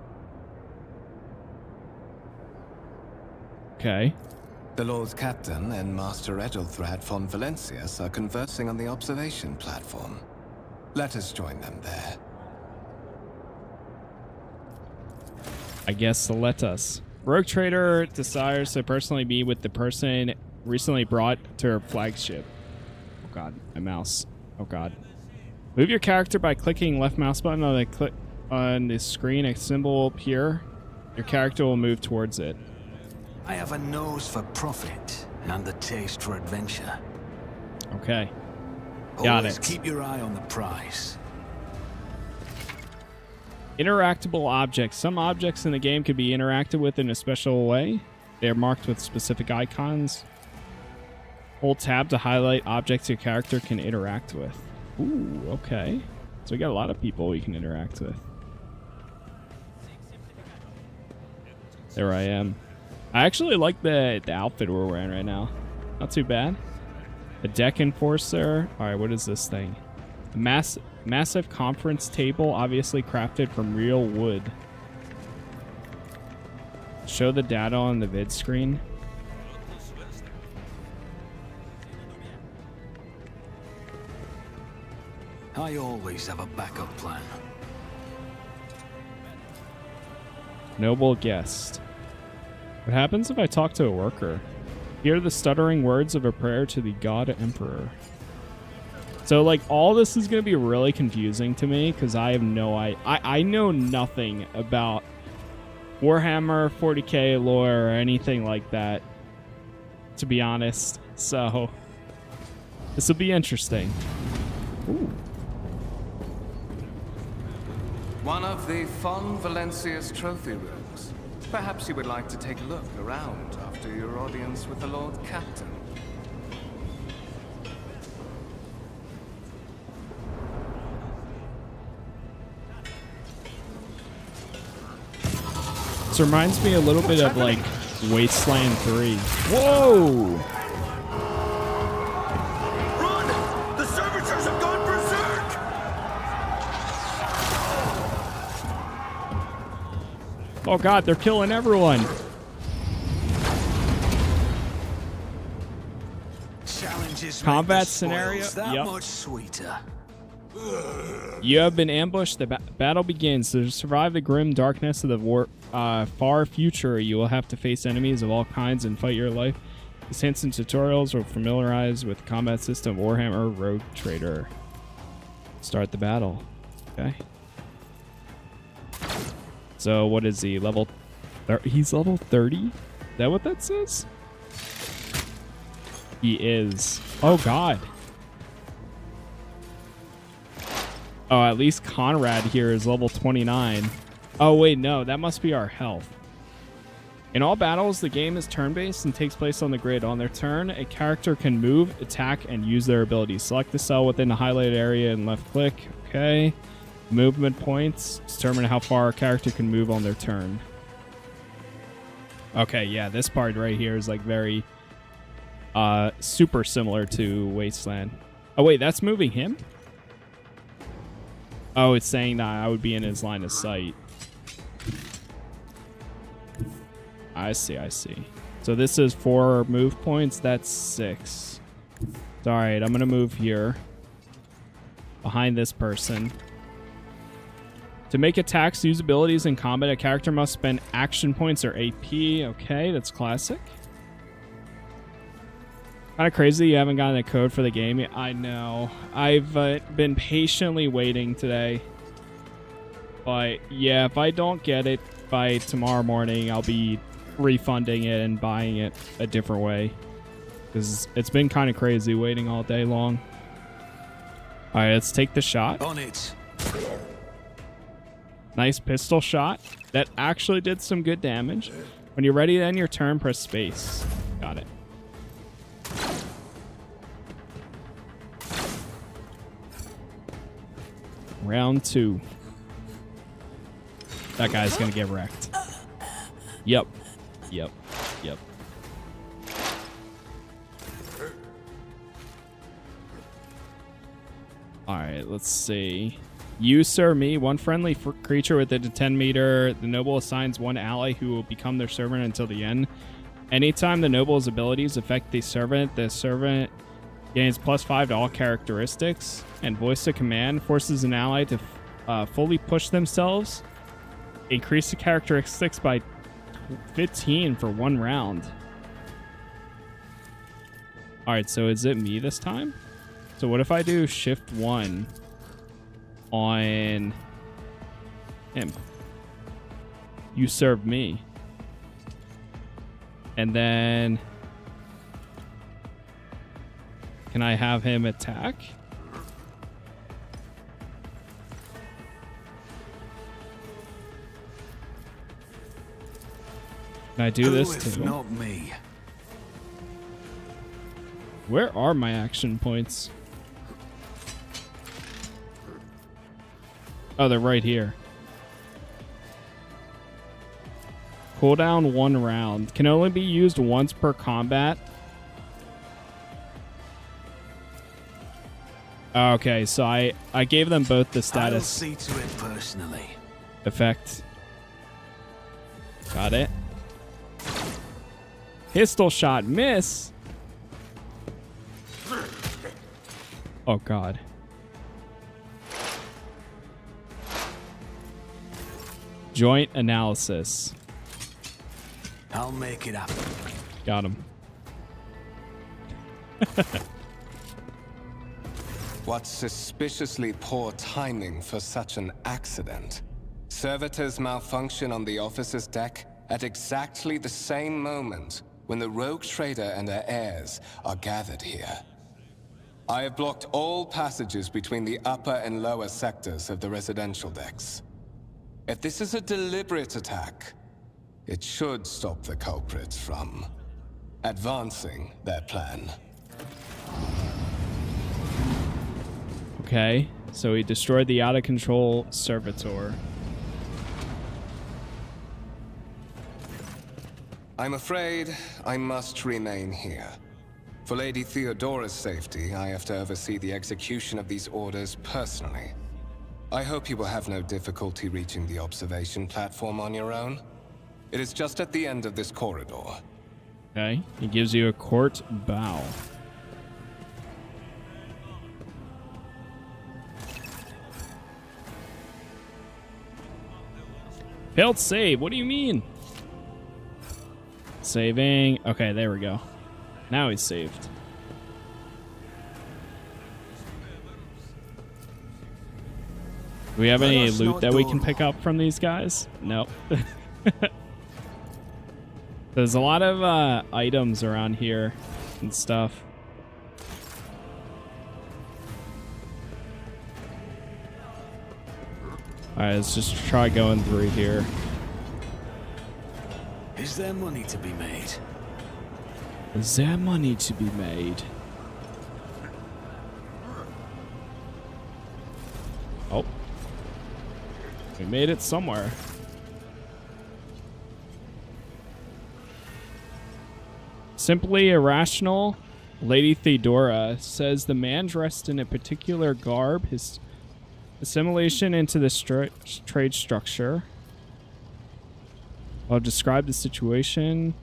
Okay. The Lord Captain and Master Edelthrad von Valencius are conversing on the observation platform. Let us join them there. I guess let us. Rogue Trader desires to personally be with the person recently brought to her flagship. Oh god, my mouse. Oh god. Move your character by clicking left mouse button on the screen. A symbol will appear. Your character will move towards it. I have a nose for profit and a taste for adventure. Okay. Got Always it. Keep your eye on the prize. Interactable objects. Some objects in the game can be interacted with in a special way. They are marked with specific icons. Hold tab to highlight objects your character can interact with. Ooh, okay. So we got a lot of people we can interact with. There I am. I actually like the outfit we're wearing right now. Not too bad. A deck enforcer. All right, what is this thing? A massive conference table, obviously crafted from real wood. Show the data on the vid screen. I always have a backup plan. Noble guest. What happens if I talk to a worker? Hear the stuttering words of a prayer to the God Emperor. So, like, all this is going to be really confusing to me because I have no I know nothing about Warhammer 40k lore or anything like that, to be honest. So, this will be interesting. Ooh. One of the von Valencius trophy rooms. Perhaps you would like to take a look around after your audience with the Lord Captain. This reminds me a little bit of, like, Wasteland 3. Whoa! Run! The servitors have gone berserk! Oh god, they're killing everyone. Challenges Combat make the scenario? spoils that Yep. much sweeter. You have been ambushed. The battle begins. To survive the grim darkness of the far future, you will have to face enemies of all kinds and fight your life. These hints and tutorials will familiarize with the combat system of Warhammer Rogue Trader. Start the battle. Okay. So what is he? Level... He's level 30? Is that what that says? He is. Oh god. Oh, at least Conrad here is level 29. Oh, wait, no. That must be our health. In all battles, the game is turn-based and takes place on the grid. On their turn, a character can move, attack, and use their abilities. Select the cell within the highlighted area and left-click. Okay. Movement points determine how far a character can move on their turn. Okay, yeah, this part right here is, like, very super similar to Wasteland. Oh, wait, that's moving him? Oh, it's saying that I would be in his line of sight. I see, I see. So this is 4 move points. That's 6. All right, I'm going to move here. Behind this person. To make attacks, use abilities in combat, a character must spend action points or AP. Okay, that's classic. Kind of crazy you haven't gotten a code for the game yet. I know. I've been patiently waiting today. But yeah, if I don't get it, by tomorrow morning, I'll be refunding it and buying it a different way. Because it's been kind of crazy waiting all day long. All right, let's take the shot. On it. Nice pistol shot. That actually did some good damage. When you're ready to end your turn, press space. Got it. Round 2. That guy's gonna get wrecked. Yep. Yep. Yep. Alright, let's see. You, sir, me, one friendly creature within a 10 meter. The noble assigns one ally who will become their servant until the end. Anytime the noble's abilities affect the servant gains +5 to all characteristics. And voice to command forces an ally to fully push themselves. Increase the characteristics by 15 for 1 round. Alright, so is it me this time? So what if I do shift 1 on him? You serve me. And then can I have him attack? Can I do this too? Not me. Where are my action points? Oh, they're right here. Cooldown 1 round. Can only be used once per combat. Okay, so I gave them both the I'll status see to it personally. effect. Got it. Pistol shot miss. Oh god. Joint analysis. I'll make it happen. Got him. What suspiciously poor timing for such an accident. Servitors malfunction on the officer's deck at exactly the same moment when the rogue trader and her heirs are gathered here. I have blocked all passages between the upper and lower sectors of the residential decks. If this is a deliberate attack, it should stop the culprits from advancing their plan. Okay, so he destroyed the out-of-control servitor. I'm afraid I must remain here. For Lady Theodora's safety, I have to oversee the execution of these orders personally. I hope you will have no difficulty reaching the observation platform on your own. It is just at the end of this corridor. Okay, he gives you a court bow. Failed save, what do you mean? Saving, okay, there we go. Now he's saved. Do we have any loot that we can pick up from these guys? Nope. There's a lot of items around here and stuff. Alright, let's just try going through here. Is there money to be made? Is there money to be made? Oh. We made it somewhere. Simply irrational. Lady Theodora says the man dressed in a particular garb, his assimilation into the trade structure. I'll describe the situation.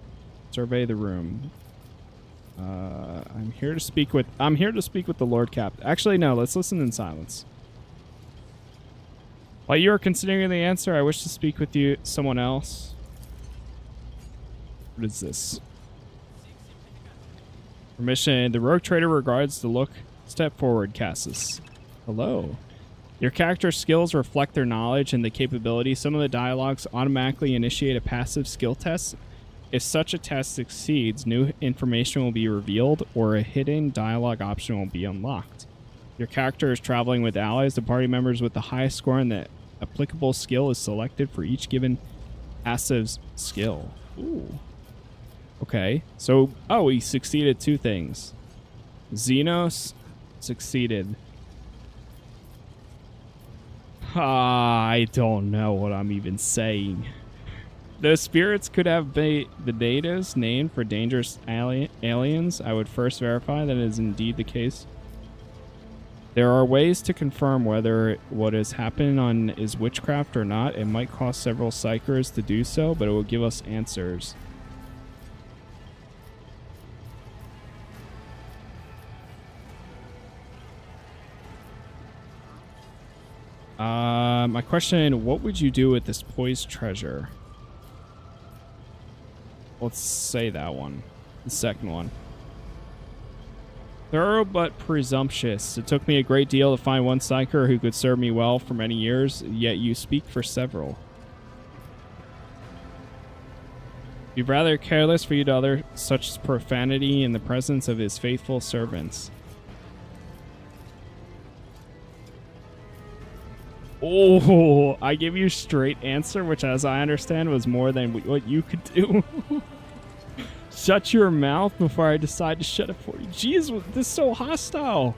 Survey the room. I'm here to speak with the Lord Captain. Actually, no. Let's listen in silence. While you are considering the answer, I wish to speak with you. Someone else. What is this? Permission. The rogue trader regards the look. Step forward, Casas. Hello. Your character's skills reflect their knowledge and the capability. Some of the dialogues automatically initiate a passive skill test. If such a test succeeds, new information will be revealed or a hidden dialogue option will be unlocked. Your character is traveling with allies. The party members with the highest score in the applicable skill is selected for each given passive skill. Ooh. Okay. So, oh, he succeeded 2 things. Xenos succeeded. I don't know what I'm even saying. The spirits could have the natives named for dangerous aliens. I would first verify that it is indeed the case. There are ways to confirm whether what is happening on is witchcraft or not. It might cost several psychers to do so, but it will give us answers. My question, what would you do with this poised treasure? Let's say that one. The second one. Thorough but presumptuous. It took me a great deal to find one psyker who could serve me well for many years, yet you speak for several. It'd be rather careless for you to utter such profanity in the presence of his faithful servants. Oh, I give you straight answer, which as I understand was more than what you could do. Shut your mouth before I decide to shut it for you. Jeez, this is so hostile.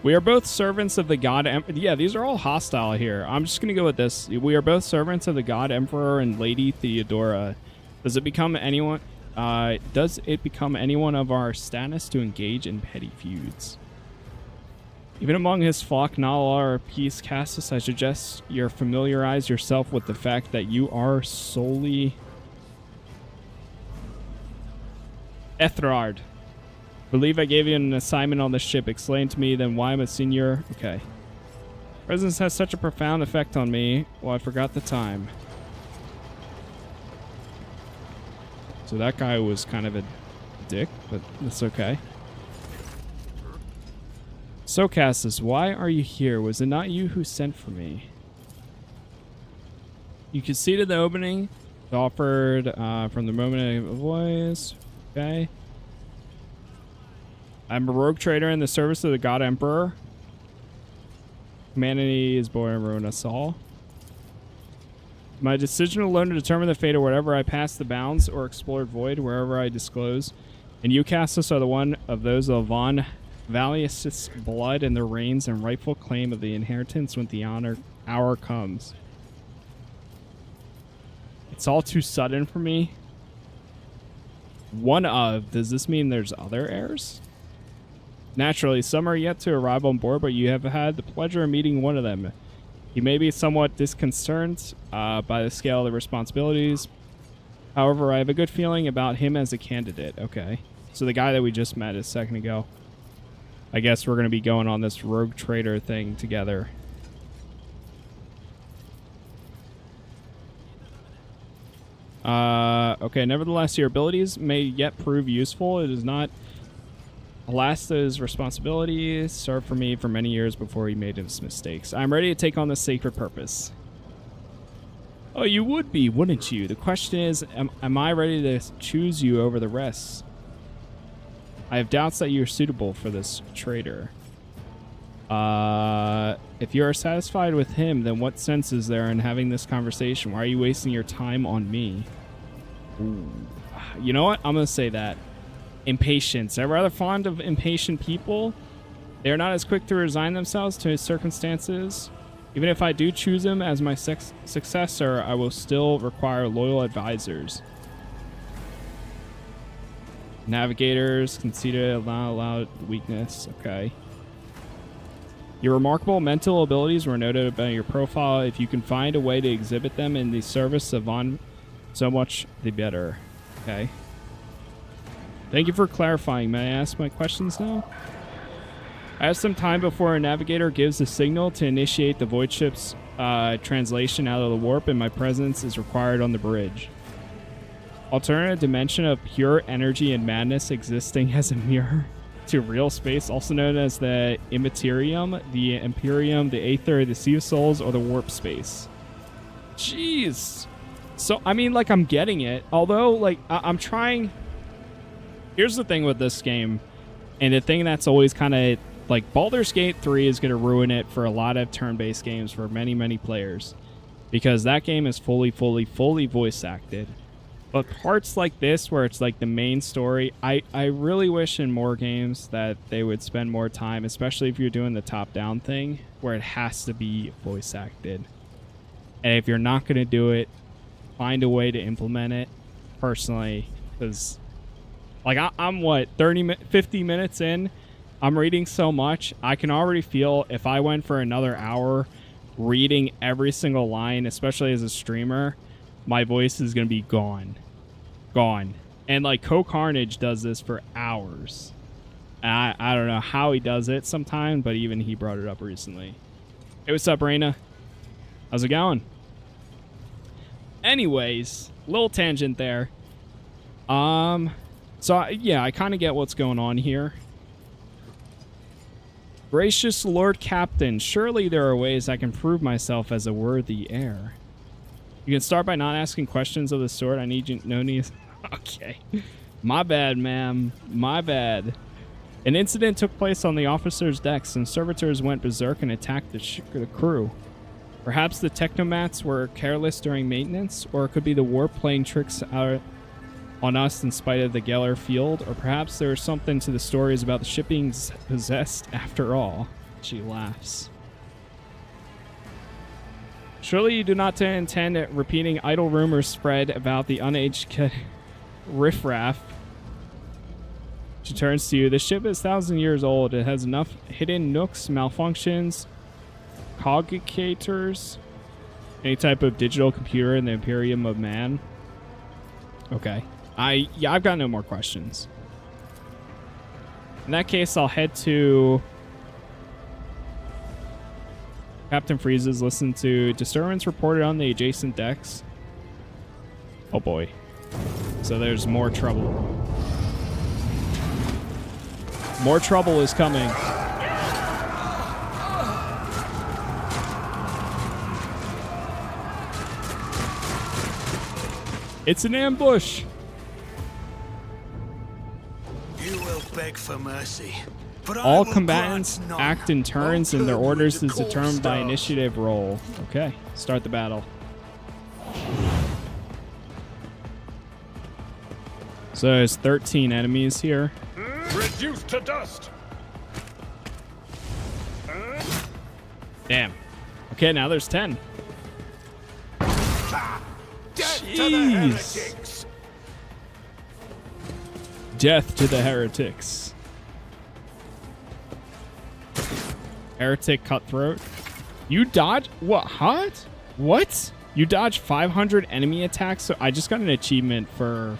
We are both servants of the God Emperor. Yeah, these are all hostile here. I'm just going to go with this. We are both servants of the God Emperor and Lady Theodora. Does it become anyone of our status to engage in petty feuds? Even among his flock, not all are at peace. Casas, I suggest you familiarize yourself with the fact that you are solely Ethrard. Believe I gave you an assignment on the ship. Explain to me then why I'm a senior. Okay. Presence has such a profound effect on me. Well, I forgot the time. So that guy was kind of a dick, but that's okay. So, Casas, why are you here? Was it not you who sent for me? You conceded the opening. Offered from the moment of voice. Okay. I'm a rogue trader in the service of the God Emperor. Humanity is born and ruin us all. My decision alone to determine the fate of whatever I pass the bounds or explored void, wherever I disclose. And you, Casas, are the one of those of Von Valius' blood and their reigns and rightful claim of the inheritance when the hour comes. It's all too sudden for me. One of, does this mean there's other heirs? Naturally, some are yet to arrive on board, but you have had the pleasure of meeting one of them. He may be somewhat disconcerted by the scale of the responsibilities. However, I have a good feeling about him as a candidate. Okay. So the guy that we just met a second ago. I guess we're going to be going on this rogue trader thing together. Okay, nevertheless, your abilities may yet prove useful. It is not Alasta's responsibility served for me for many years before he made his mistakes. I'm ready to take on this sacred purpose. Oh, you would be, wouldn't you? The question is, am I ready to choose you over the rest? I have doubts that you're suitable for this trader. If you are satisfied with him, then what sense is there in having this conversation? Why are you wasting your time on me? Ooh. You know what? I'm going to say that. Impatience. I'm rather fond of impatient people. They're not as quick to resign themselves to his circumstances. Even if I do choose him as my successor, I will still require loyal advisors. Navigators, conceited, loud weakness. Okay. Your remarkable mental abilities were noted about your profile. If you can find a way to exhibit them in the service of Von, so much the better. Okay. Thank you for clarifying. May I ask my questions now? I have some time before a navigator gives the signal to initiate the void ship's translation out of the warp, and my presence is required on the bridge. Alternative dimension of pure energy and madness existing as a mirror to real space, also known as the Immaterium, the Imperium, the Aether, the Sea of Souls, or the Warp Space. Jeez. So, I mean, like, I'm getting it. Although, like, I'm trying... Here's the thing with this game, and the thing that's always kind of... Like, Baldur's Gate 3 is going to ruin it for a lot of turn-based games for many, many players. Because that game is fully voice-acted. But parts like this, where it's like the main story, I really wish in more games that they would spend more time, especially if you're doing the top-down thing, where it has to be voice-acted. And if you're not going to do it, find a way to implement it, personally. Because, like, I'm what, 50 minutes in? I'm reading so much, I can already feel if I went for another hour reading every single line, especially as a streamer, my voice is going to be gone. And like Co-Carnage does this for hours. I don't know how he does it sometimes, but even he brought it up recently. Hey, what's up, Raina? How's it going? Anyways, little tangent there. Yeah, I kind of get what's going on here. Gracious Lord Captain, surely there are ways I can prove myself as a worthy heir. You can start by not asking questions of the sort. I need you no need. Okay. My bad, ma'am. My bad. An incident took place on the officer's decks, and servitors went berserk and attacked the crew. Perhaps the technomats were careless during maintenance, or it could be the warp playing tricks out on us in spite of the Geller field, or perhaps there was something to the stories about the ship being possessed after all. She laughs. Surely you do not intend repeating idle rumors spread about the unaged riffraff. She turns to you. The ship is 1,000 years old. It has enough hidden nooks, malfunctions, cogitators, any type of digital computer in the Imperium of Man. Okay. I've got no more questions. In that case, I'll head to Captain Freeze's. Listen to disturbance reported on the adjacent decks. Oh boy. So there's more trouble. More trouble is coming. It's an ambush. You will beg for mercy. But all combatants act in turns, and their orders is determined by initiative roll. Okay, start the battle. So there's 13 enemies here. Reduced to dust. Damn. Okay, now there's 10. Jeez. Death to the heretics. Heretic cutthroat. You dodge? What? Huh? What? You dodged 500 enemy attacks? So I just got an achievement for...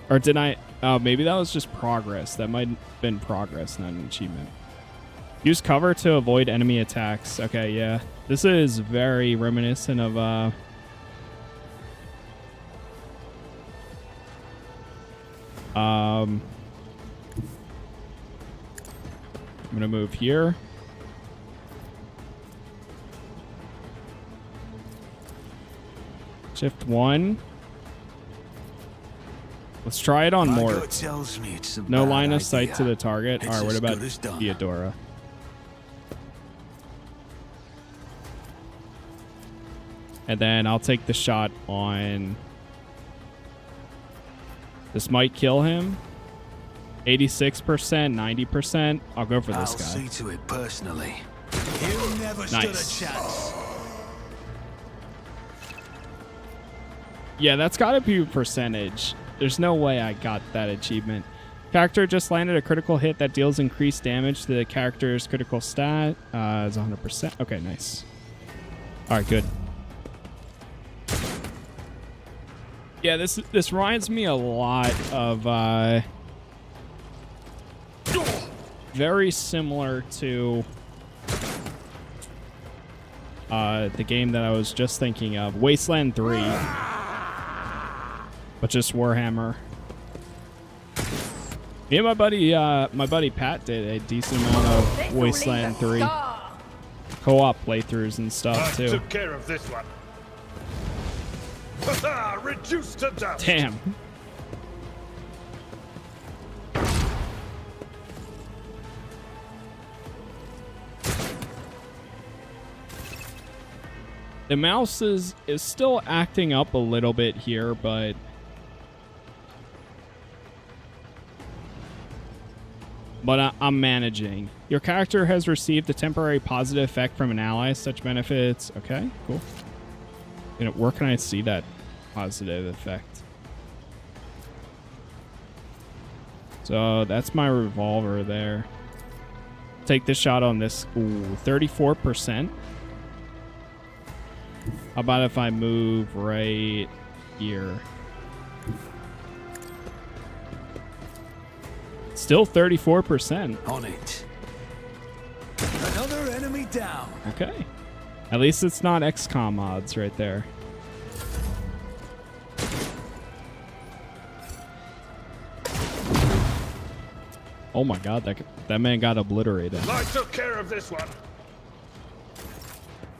Or did I... Oh, maybe that was just progress. That might have been progress, not an achievement. Use cover to avoid enemy attacks. Okay, yeah. This is very reminiscent of... I'm gonna move here. Shift 1. Let's try it on Mort. No line of sight to the target. Alright, what about Theodora? And then I'll take the shot on... This might kill him. 86%, 90%. I'll go for this guy. I'll see to it personally. You never stood a chance. Yeah, that's got to be a percentage. There's no way I got that achievement. Character just landed a critical hit that deals increased damage to the character's critical stat. Is 100%. Okay, nice. All right, good. Yeah, this reminds me a lot of very similar to the game that I was just thinking of, Wasteland 3. but just Warhammer. Me and my buddy Pat did a decent amount of Wasteland 3 co-op playthroughs and stuff too. Took care of this one. Reduced to dust. Damn. The mouse is still acting up a little bit here, but I'm managing. Your character has received a temporary positive effect from an ally. Such benefits. Okay, cool. You know, where can I see that positive effect? So that's my revolver there. Take this shot on this. Ooh, 34%. How about if I move right here? Still 34%. On it. Another enemy down. Okay. At least it's not XCOM odds right there. Oh my god, that man got obliterated. I took care of this one.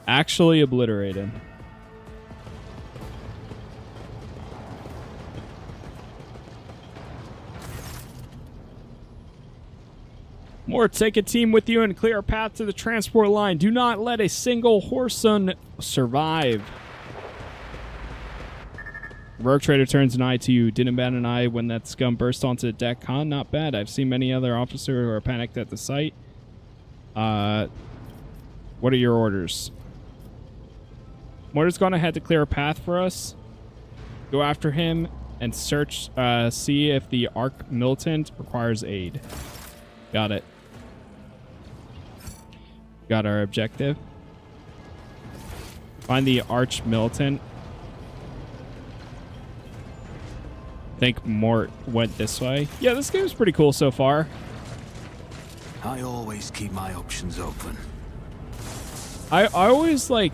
Actually obliterated. More, take a team with you and clear a path to the transport line. Do not let a single Horson survive. Rogue Trader turns an eye to you. Didn't bat an eye when that scum burst onto the deck. Huh? Not bad. I've seen many other officers who are panicked at the sight. What are your orders? Mortar's gone ahead to clear a path for us. Go after him and search, see if the Arc Militant requires aid. Got it. Got our objective. Find the Arch Militant. I think Mort went this way. Yeah, this game's pretty cool so far. I always keep my options open. I always like...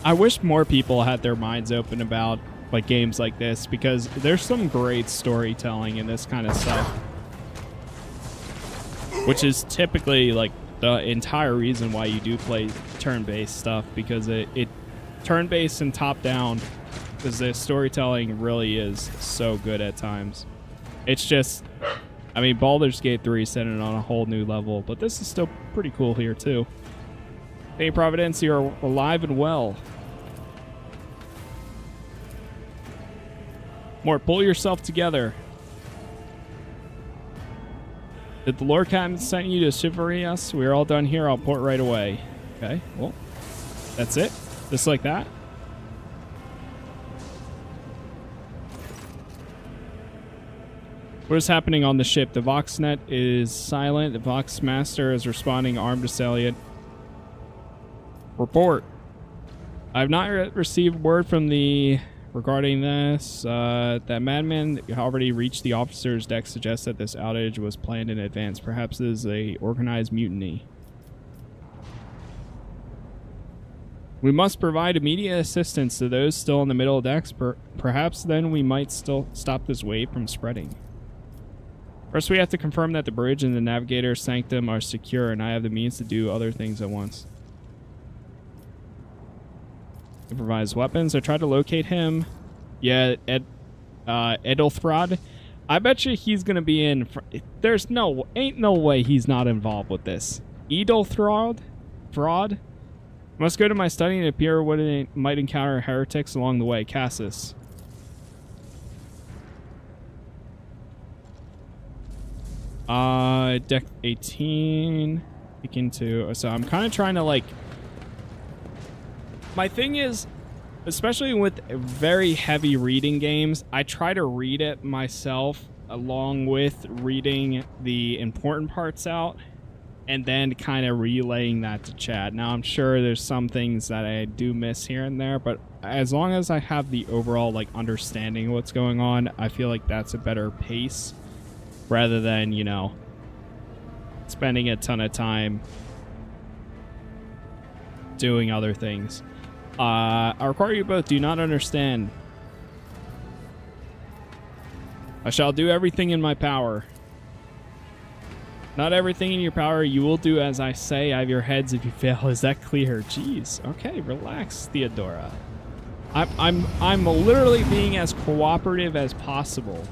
I wish more people had their minds open about like games like this, because there's some great storytelling in this kind of stuff. Which is typically like the entire reason why you do play turn-based stuff, because it turn-based and top-down, because the storytelling really is so good at times. It's just, I mean, Baldur's Gate 3 set it on a whole new level, but this is still pretty cool here too. Hey Providence, you're alive and well. Mort, pull yourself together. Did the Lord Captain send you to chivalry us? We're all done here. I'll port right away. Okay, well, that's it. Just like that. What is happening on the ship? The Voxnet is silent. The Vox Master is responding armed assailant. Report. I have not yet received word from the... regarding this, that madman already reached the officer's deck suggests that this outage was planned in advance. Perhaps this is a organized mutiny. We must provide immediate assistance to those still in the middle of decks. Perhaps then we might still stop this wave from spreading. First, we have to confirm that the bridge and the navigator's sanctum are secure, and I have the means to do other things at once. Improvise weapons. I tried to locate him. Yeah, Edelthrod. I bet you he's gonna be in. Ain't no way he's not involved with this. Edelthrod, fraud. Must go to my study and appear what it might encounter heretics along the way. Casas. Deck 18. Speaking to. So I'm kind of trying to like. My thing is, especially with very heavy reading games, I try to read it myself along with reading the important parts out and then kind of relaying that to chat. Now, I'm sure there's some things that I do miss here and there, but as long as I have the overall like understanding of what's going on, I feel like that's a better pace rather than, you know, spending a ton of time doing other things. I require you both do not understand. I shall do everything in my power. Not everything in your power. You will do as I say. I have your heads if you fail. Is that clear? Jeez. Okay, relax, Theodora. I'm literally being as cooperative as possible.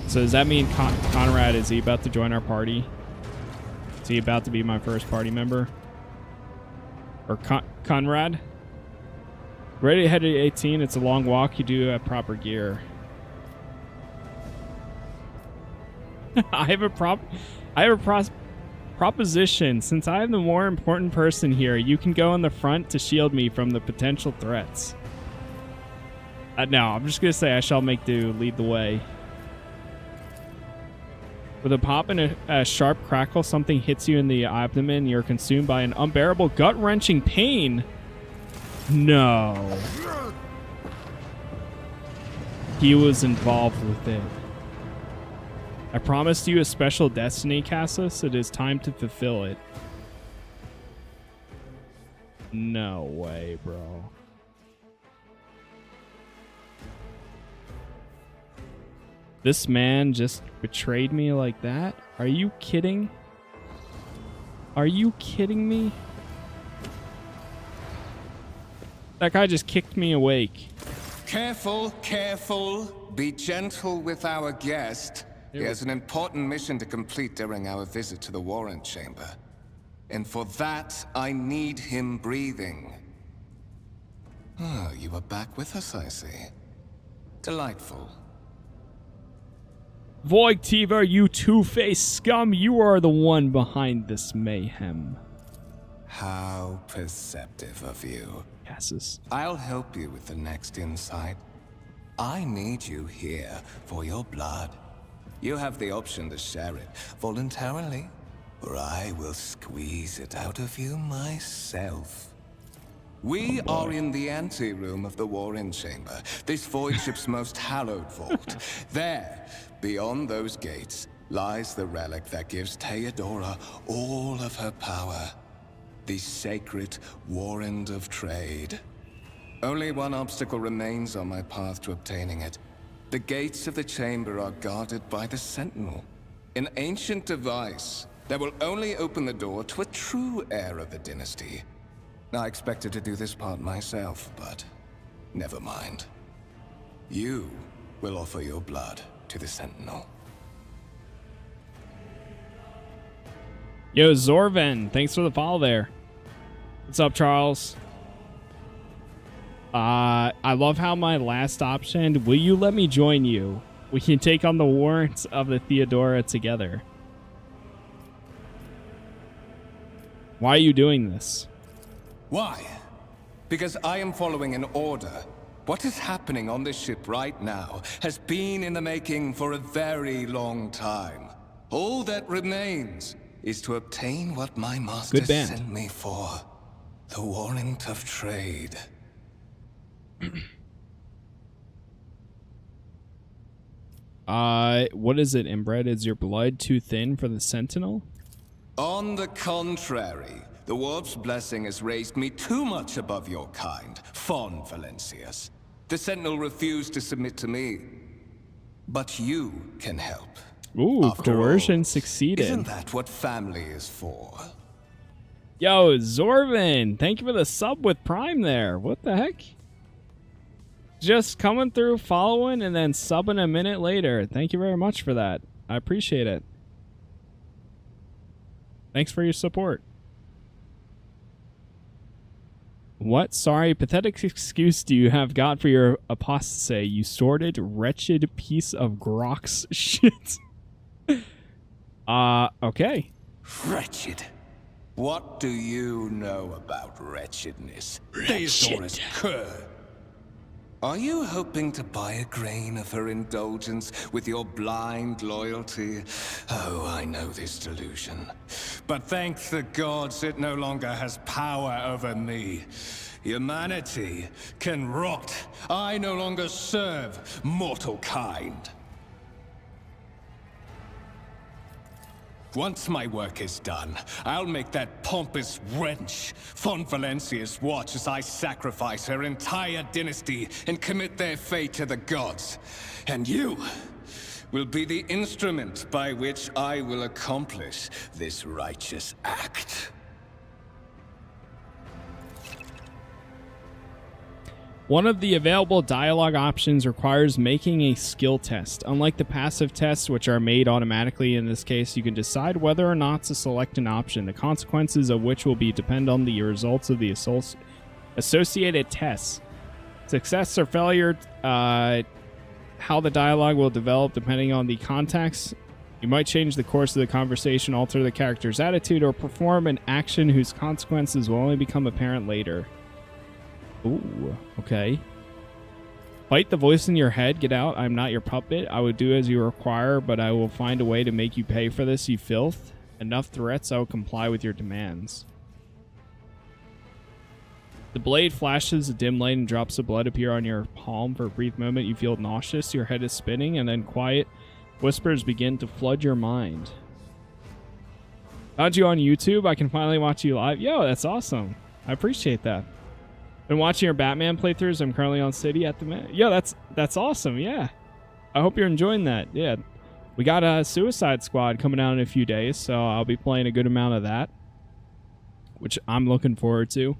So does that mean Conrad, is he about to join our party? Is he about to be my first party member? Or Conrad? Ready to head to 18. It's a long walk. You do have proper gear. I have a proposition. Since I am the more important person here, you can go in the front to shield me from the potential threats. No, I'm just gonna say I shall make do. Lead the way. With a pop and a sharp crackle, something hits you in the abdomen. You're consumed by an unbearable, gut-wrenching pain. No. He was involved with it. I promised you a special destiny, Casas. It is time to fulfill it. No way, bro. This man just betrayed me like that? Are you kidding? Are you kidding me? That guy just kicked me awake. Careful, careful. Be gentle with our guest. He has an important mission to complete during our visit to the Warrant Chamber. And for that, I need him breathing. Oh, you are back with us, I see. Delightful. Voigtiva, you two-faced scum, you are the one behind this mayhem. How perceptive of you. Casas. I'll help you with the next insight. I need you here for your blood. You have the option to share it voluntarily, or I will squeeze it out of you myself. We are in the anteroom of the Warren Chamber, this void ship's most hallowed vault. There, beyond those gates, lies the relic that gives Theodora all of her power. The sacred Warrant of Trade. Only one obstacle remains on my path to obtaining it. The gates of the chamber are guarded by the Sentinel, an ancient device that will only open the door to a true heir of the dynasty. I expected to do this part myself, but never mind. You will offer your blood to the Sentinel. Yo, Zorven, thanks for the follow there. What's up, Charles? I love how my last option, will you let me join you? We can take on the warrants of the Theodora together. Why are you doing this? Why? Because I am following an order. What is happening on this ship right now has been in the making for a very long time. All that remains is to obtain what my master sent me for. The Warrant of Trade. What is it, inbred? Is your blood too thin for the Sentinel? On the contrary, the Warp's blessing has raised me too much above your kind, Fon Valencius. The Sentinel refused to submit to me, but you can help. Ooh, After coercion all, succeeded. Isn't that what family is for? Yo, Zorvin, thank you for the sub with Prime there. What the heck? Just coming through, following, and then subbing a minute later. Thank you very much for that. I appreciate it. Thanks for your support. What? Sorry, pathetic excuse do you have got for your apostasy, you sordid, wretched piece of Grox shit? Okay. Wretched. What do you know about wretchedness? Theodorus cur. Are you hoping to buy a grain of her indulgence with your blind loyalty? Oh, I know this delusion. But thank the gods it no longer has power over me. Humanity can rot. I no longer serve mortal kind. Once my work is done, I'll make that pompous wench von Valencia's watch as I sacrifice her entire dynasty and commit their fate to the gods. And you will be the instrument by which I will accomplish this righteous act. One of the available dialogue options requires making a skill test. Unlike the passive tests, which are made automatically, in this case, you can decide whether or not to select an option, the consequences of which will depend on the results of the associated tests. Success or failure, how the dialogue will develop depending on the context. You might change the course of the conversation, alter the character's attitude, or perform an action whose consequences will only become apparent later. Ooh, okay. Fight the voice in your head. Get out. I'm not your puppet. I will do as you require, but I will find a way to make you pay for this, you filth. Enough threats, I will comply with your demands. The blade flashes a dim light and drops of blood appear on your palm. For a brief moment, you feel nauseous. Your head is spinning, and then quiet whispers begin to flood your mind. Found you on YouTube. I can finally watch you live. Yo, that's awesome. I appreciate that. Been watching your Batman playthroughs. I'm currently on City at the minute. Yeah, that's awesome. Yeah, I hope you're enjoying that. Yeah, we got a Suicide Squad coming out in a few days, so I'll be playing a good amount of that, which I'm looking forward to.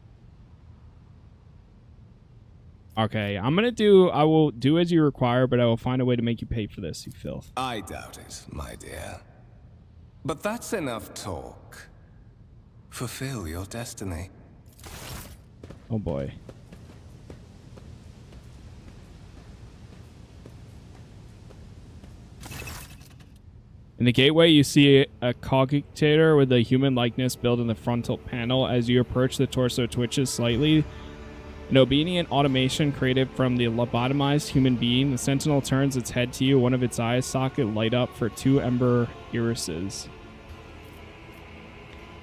Okay, I will do as you require, but I will find a way to make you pay for this, you filth. I doubt it, my dear. But that's enough talk. Fulfill your destiny. Oh boy. In the gateway, you see a cogitator with a human likeness built in the frontal panel. As you approach, the torso twitches slightly. An obedient automation created from the lobotomized human being. The sentinel turns its head to you. One of its eyes socket light up for 2 ember irises.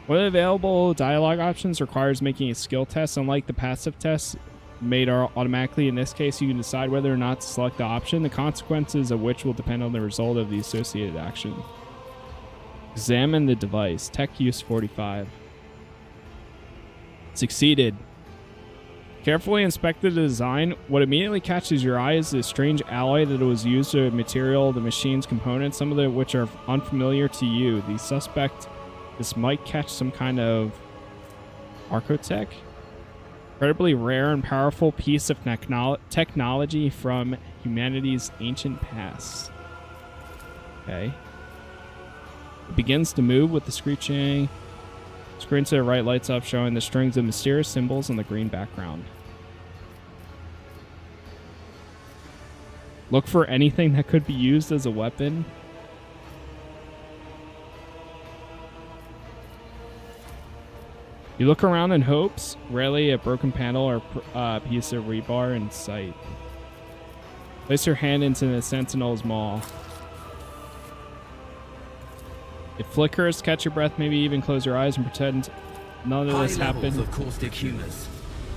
One of the available dialogue options requires making a skill test. Unlike the passive tests made automatically, in this case, you can decide whether or not to select the option, the consequences of which will depend on the result of the associated action. Examine the device. Tech use 45. Succeeded. Carefully inspect the design. What immediately catches your eye is the strange alloy that was used to material the machine's components, some of which are unfamiliar to you. The suspect... This might catch some kind of archotech. Incredibly rare and powerful piece of technology from humanity's ancient past. Okay. It begins to move with the screeching. Screen to the right lights up, showing the strings of mysterious symbols on the green background. Look for anything that could be used as a weapon. You look around in hopes, rarely a broken panel or a piece of rebar in sight. Place your hand into the sentinel's maw. It flickers, catch your breath, maybe even close your eyes and pretend none of this happened. High levels of caustic humors.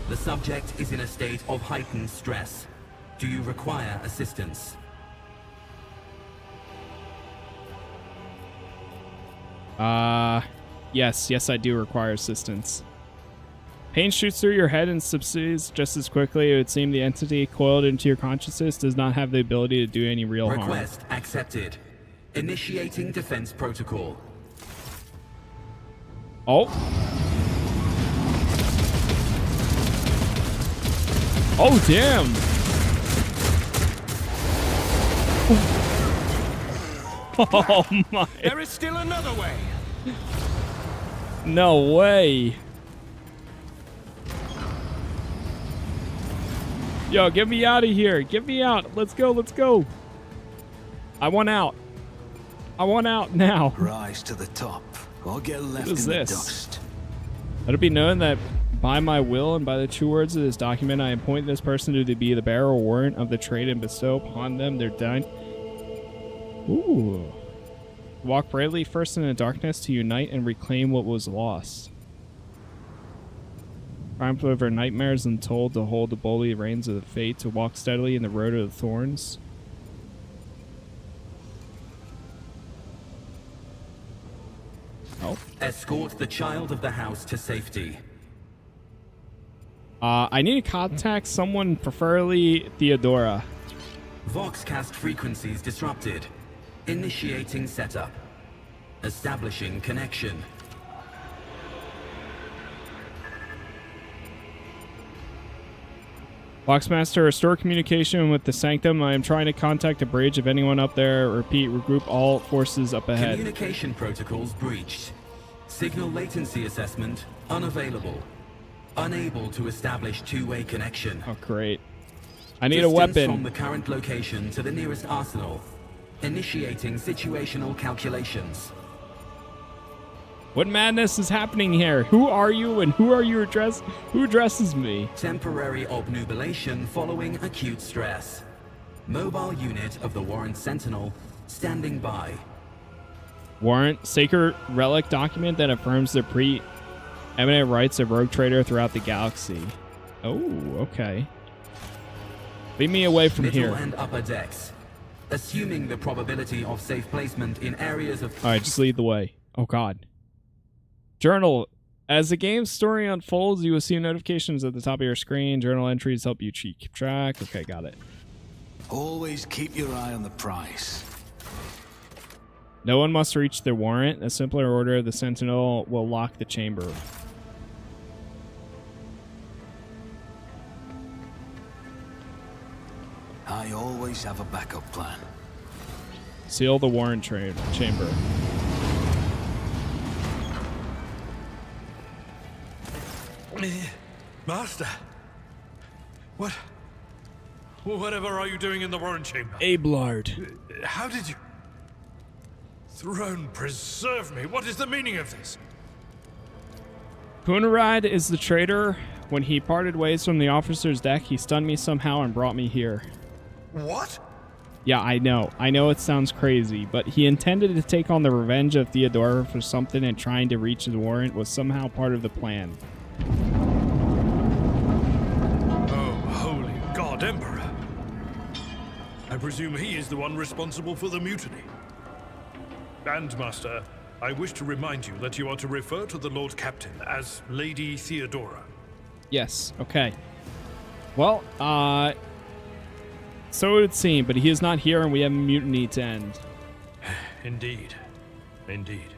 The subject is in a state of heightened stress. Do you require assistance? Yes, I do require assistance. Pain shoots through your head and subsides just as quickly. It would seem the entity coiled into your consciousness does not have the ability to do any real harm. Request accepted. Initiating defense protocol. Oh. Oh, damn. Oh, my. There is still another way. No way. Yo, get me out of here. Get me out. Let's go. Let's go. I want out. I want out now. Rise to the top or get left What is in this? the dust. Let it be known that by my will and by the true words of this document, I appoint this person to be the bearer or warrant of the trade and bestow upon them their Ooh. Walk bravely first in the darkness to unite and reclaim what was lost. Triumph over nightmares and told to hold the boldly reins of the fate, to walk steadily in the road of the thorns. Oh. Escort the child of the house to safety. I need to contact someone, preferably Theodora. Voxcast frequencies disrupted. Initiating setup. Establishing connection. Voxmaster, restore communication with the Sanctum. I am trying to contact the bridge. If anyone up there, repeat, regroup all forces up ahead. Communication protocols breached. Signal latency assessment unavailable. Unable to establish two-way connection. Oh, great. I need Distance a weapon. from the current location to the nearest arsenal. Initiating situational calculations. What madness is happening here? Who are you and who are you addressed? Who addresses me? Temporary obnubilation following acute stress. Mobile unit of the Warrant Sentinel standing by. Warrant, sacred relic document that affirms the pre-eminent rights of Rogue Trader throughout the galaxy. Oh, okay. Lead me away from Middle here. and upper decks. Assuming the probability of safe placement in areas of... Alright, just lead the way. Oh, God. Journal. As the game's story unfolds, you will see notifications at the top of your screen. Journal entries help you keep track. Okay, got it. Always keep your eye on the prize. No one must reach the warrant. A simpler order of the Sentinel will lock the chamber. I always have a backup plan. Seal the warrant chamber. Master, whatever are you doing in the warrant chamber? Ablard. How did you... Throne preserve me. What is the meaning of this? Punarad is the traitor. When he parted ways from the officer's deck, he stunned me somehow and brought me here. What? Yeah, I know. I know it sounds crazy, but he intended to take on the revenge of Theodora for something, and trying to reach the warrant was somehow part of the plan. Oh, holy God, Emperor. I presume he is the one responsible for the mutiny. And, Master, I wish to remind you that you are to refer to the Lord Captain as Lady Theodora. Yes, okay. Well, so it would seem, but he is not here and we have a mutiny to end. Indeed. Indeed.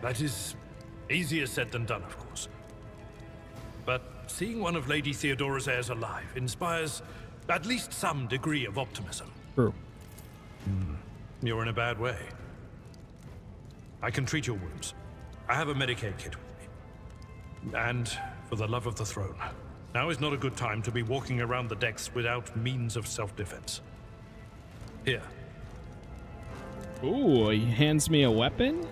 That is easier said than done, of course. But seeing one of Lady Theodora's heirs alive inspires at least some degree of optimism. True. You're in a bad way. I can treat your wounds. I have a Medicaid kit with me. And for the love of the throne, now is not a good time to be walking around the decks without means of self-defense. Here. Ooh, he hands me a weapon?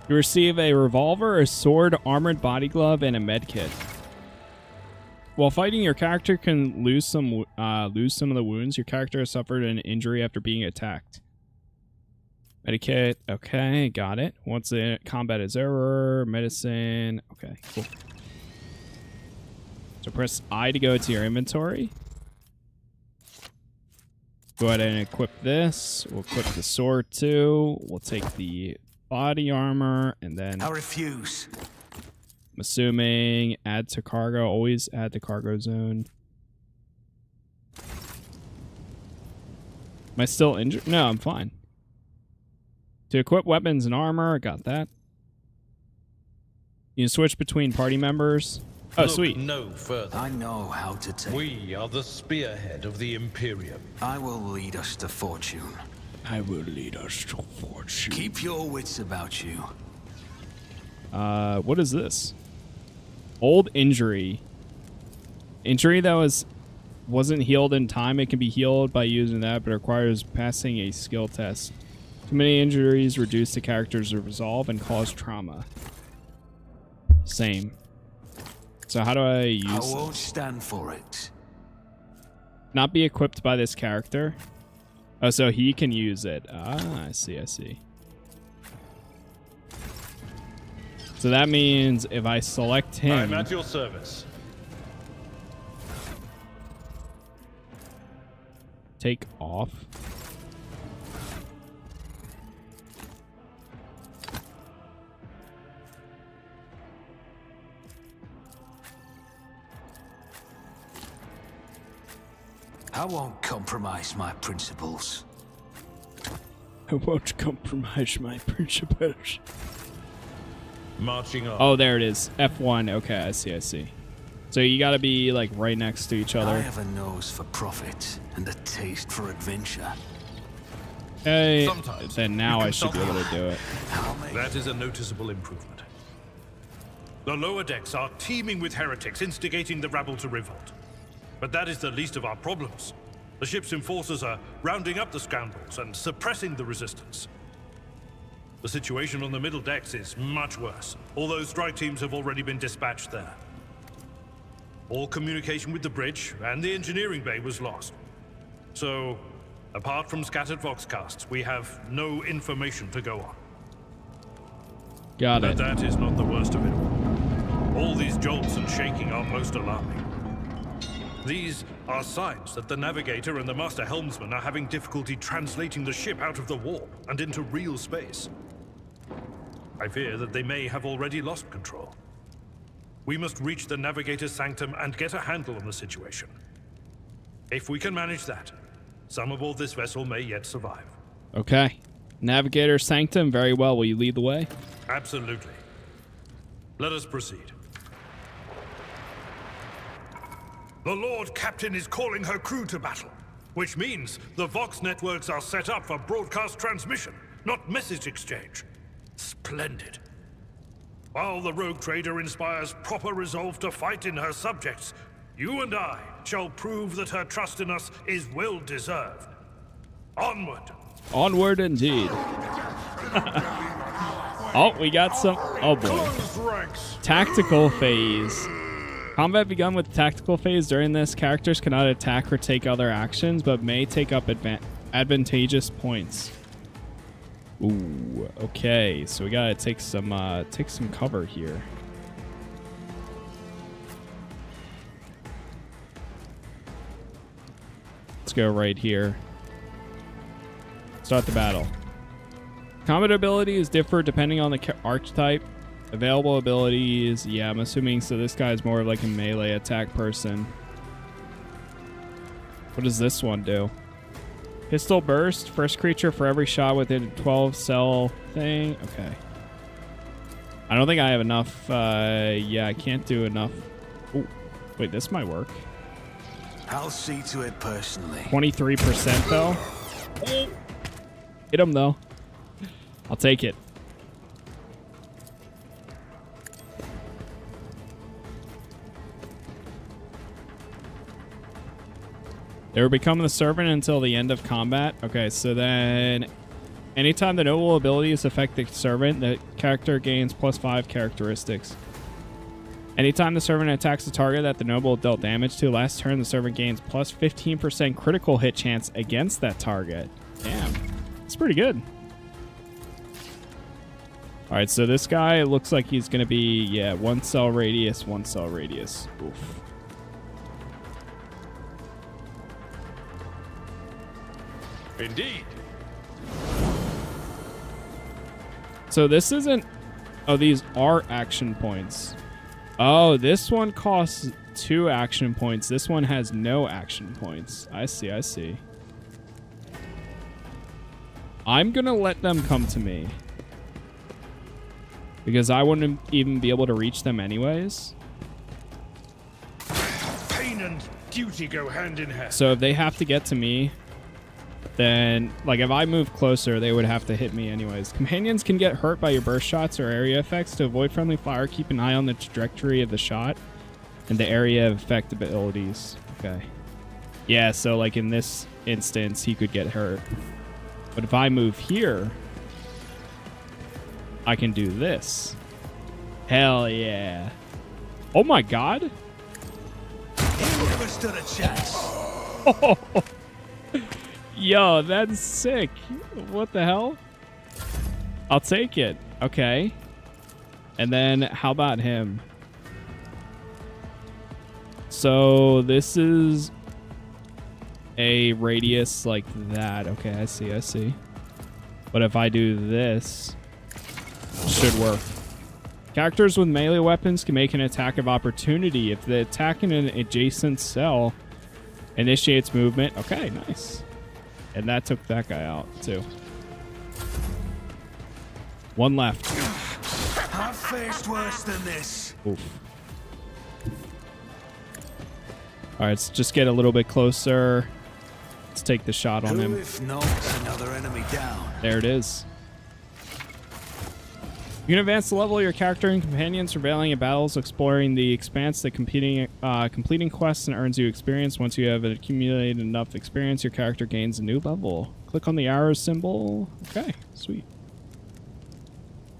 You receive a revolver, a sword, armored body glove, and a med kit. While fighting, your character can lose some of the wounds. Your character has suffered an injury after being attacked. Medikit, okay, got it. Once the combat is over, medicine, okay, cool. So press I to go to your inventory. Go ahead and equip this. We'll equip the sword too. We'll take the body armor and then... I refuse. I'm assuming add to cargo. Always add to cargo zone. Am I still injured? No, I'm fine. To equip weapons and armor, got that. You can switch between party members. Oh, Look sweet. no further. I know how to take. We are the spearhead of the Imperium. I will lead us to fortune. I will lead us to fortune. Keep your wits about you. What is this? Old injury. Injury that wasn't healed in time. It can be healed by using that, but requires passing a skill test. Too many injuries reduce the character's resolve and cause trauma. Same. So how do I use I this? won't stand for it. Not be equipped by this character. Oh, so he can use it. Ah, I see, I see. So that means if I select him... I'm at your service. Take off. I won't compromise my principles. I won't compromise my principles. Marching on. Oh, there it is. F1. Okay, I see. So you got to be like right next to each other. I have a nose for profit and a taste for adventure. Okay, Sometimes then now I should be able to do it. That is a noticeable improvement. The lower decks are teeming with heretics instigating the rabble to revolt. But that is the least of our problems. The ship's enforcers are rounding up the scoundrels and suppressing the resistance. The situation on the middle decks is much worse, although strike teams have already been dispatched there. All communication with the bridge and the engineering bay was lost. So, apart from scattered voxcasts, we have no information to go on. Got But it. that is not the worst of it all. All these jolts and shaking are most alarming. These are signs that the navigator and the master helmsman are having difficulty translating the ship out of the warp and into real space. I fear that they may have already lost control. We must reach the navigator's sanctum and get a handle on the situation. If we can manage that, some aboard this vessel may yet survive. Okay. Navigator Sanctum, very well. Will you lead the way? Absolutely. Let us proceed. The Lord Captain is calling her crew to battle, which means the Vox networks are set up for broadcast transmission, not message exchange. Splendid. While the rogue trader inspires proper resolve to fight in her subjects, you and I shall prove that her trust in us is well deserved. Onward. Onward indeed. Oh, we got some. Oh boy. Tactical phase. Combat begun with tactical phase. During this, characters cannot attack or take other actions, but may take up advantageous points. Ooh, okay. So we gotta take some cover here. Let's go right here. Start the battle. Combat abilities differ depending on the archetype. Available abilities, yeah, I'm assuming so this guy's more of like a melee attack person. What does this one do? Pistol burst, first creature for every shot within a 12 cell thing. Okay. I don't think I have enough. Yeah, I can't do enough. Oh, wait, this might work. I'll see to it personally. 23% though. Oh. Hit him though. I'll take it. They will become the servant until the end of combat. Okay, so then anytime the noble abilities affect the servant, the character gains +5 characteristics. Anytime the servant attacks a target that the noble dealt damage to, last turn the servant gains +15% critical hit chance against that target. Damn, that's pretty good. All right, so this guy looks like he's going to be, yeah, 1 cell radius, 1 cell radius. Oof. Indeed. So this isn't... Oh, these are action points. Oh, this one costs 2 action points. This one has no action points. I see, I see. I'm going to let them come to me. Because I wouldn't even be able to reach them anyways. Pain and duty go hand in hand. So if they have to get to me, then, like, if I move closer, they would have to hit me anyways. Companions can get hurt by your burst shots or area effects. To avoid friendly fire, keep an eye on the trajectory of the shot and the area of effect abilities. Okay. Yeah, so, like, in this instance, he could get hurt. But if I move here, I can do this. Hell yeah. Oh my god. Never stood a chance. Oh. Yo, that's sick. What the hell? I'll take it. Okay. And then how about him? So this is a radius like that. Okay, I see, I see. But if I do this, it should work. Characters with melee weapons can make an attack of opportunity. If they attack in an adjacent cell, Initiates movement. Okay, nice. And that took that guy out, too. One left. I've faced worse than this. Oof. All right, let's just get a little bit closer. Let's take the shot on him. If not, another enemy down. There it is. You can advance the level of your character and companions, prevailing in battles, exploring the expanse, completing quests, and earns you experience. Once you have accumulated enough experience, your character gains a new level. Click on the arrow symbol. Okay, sweet.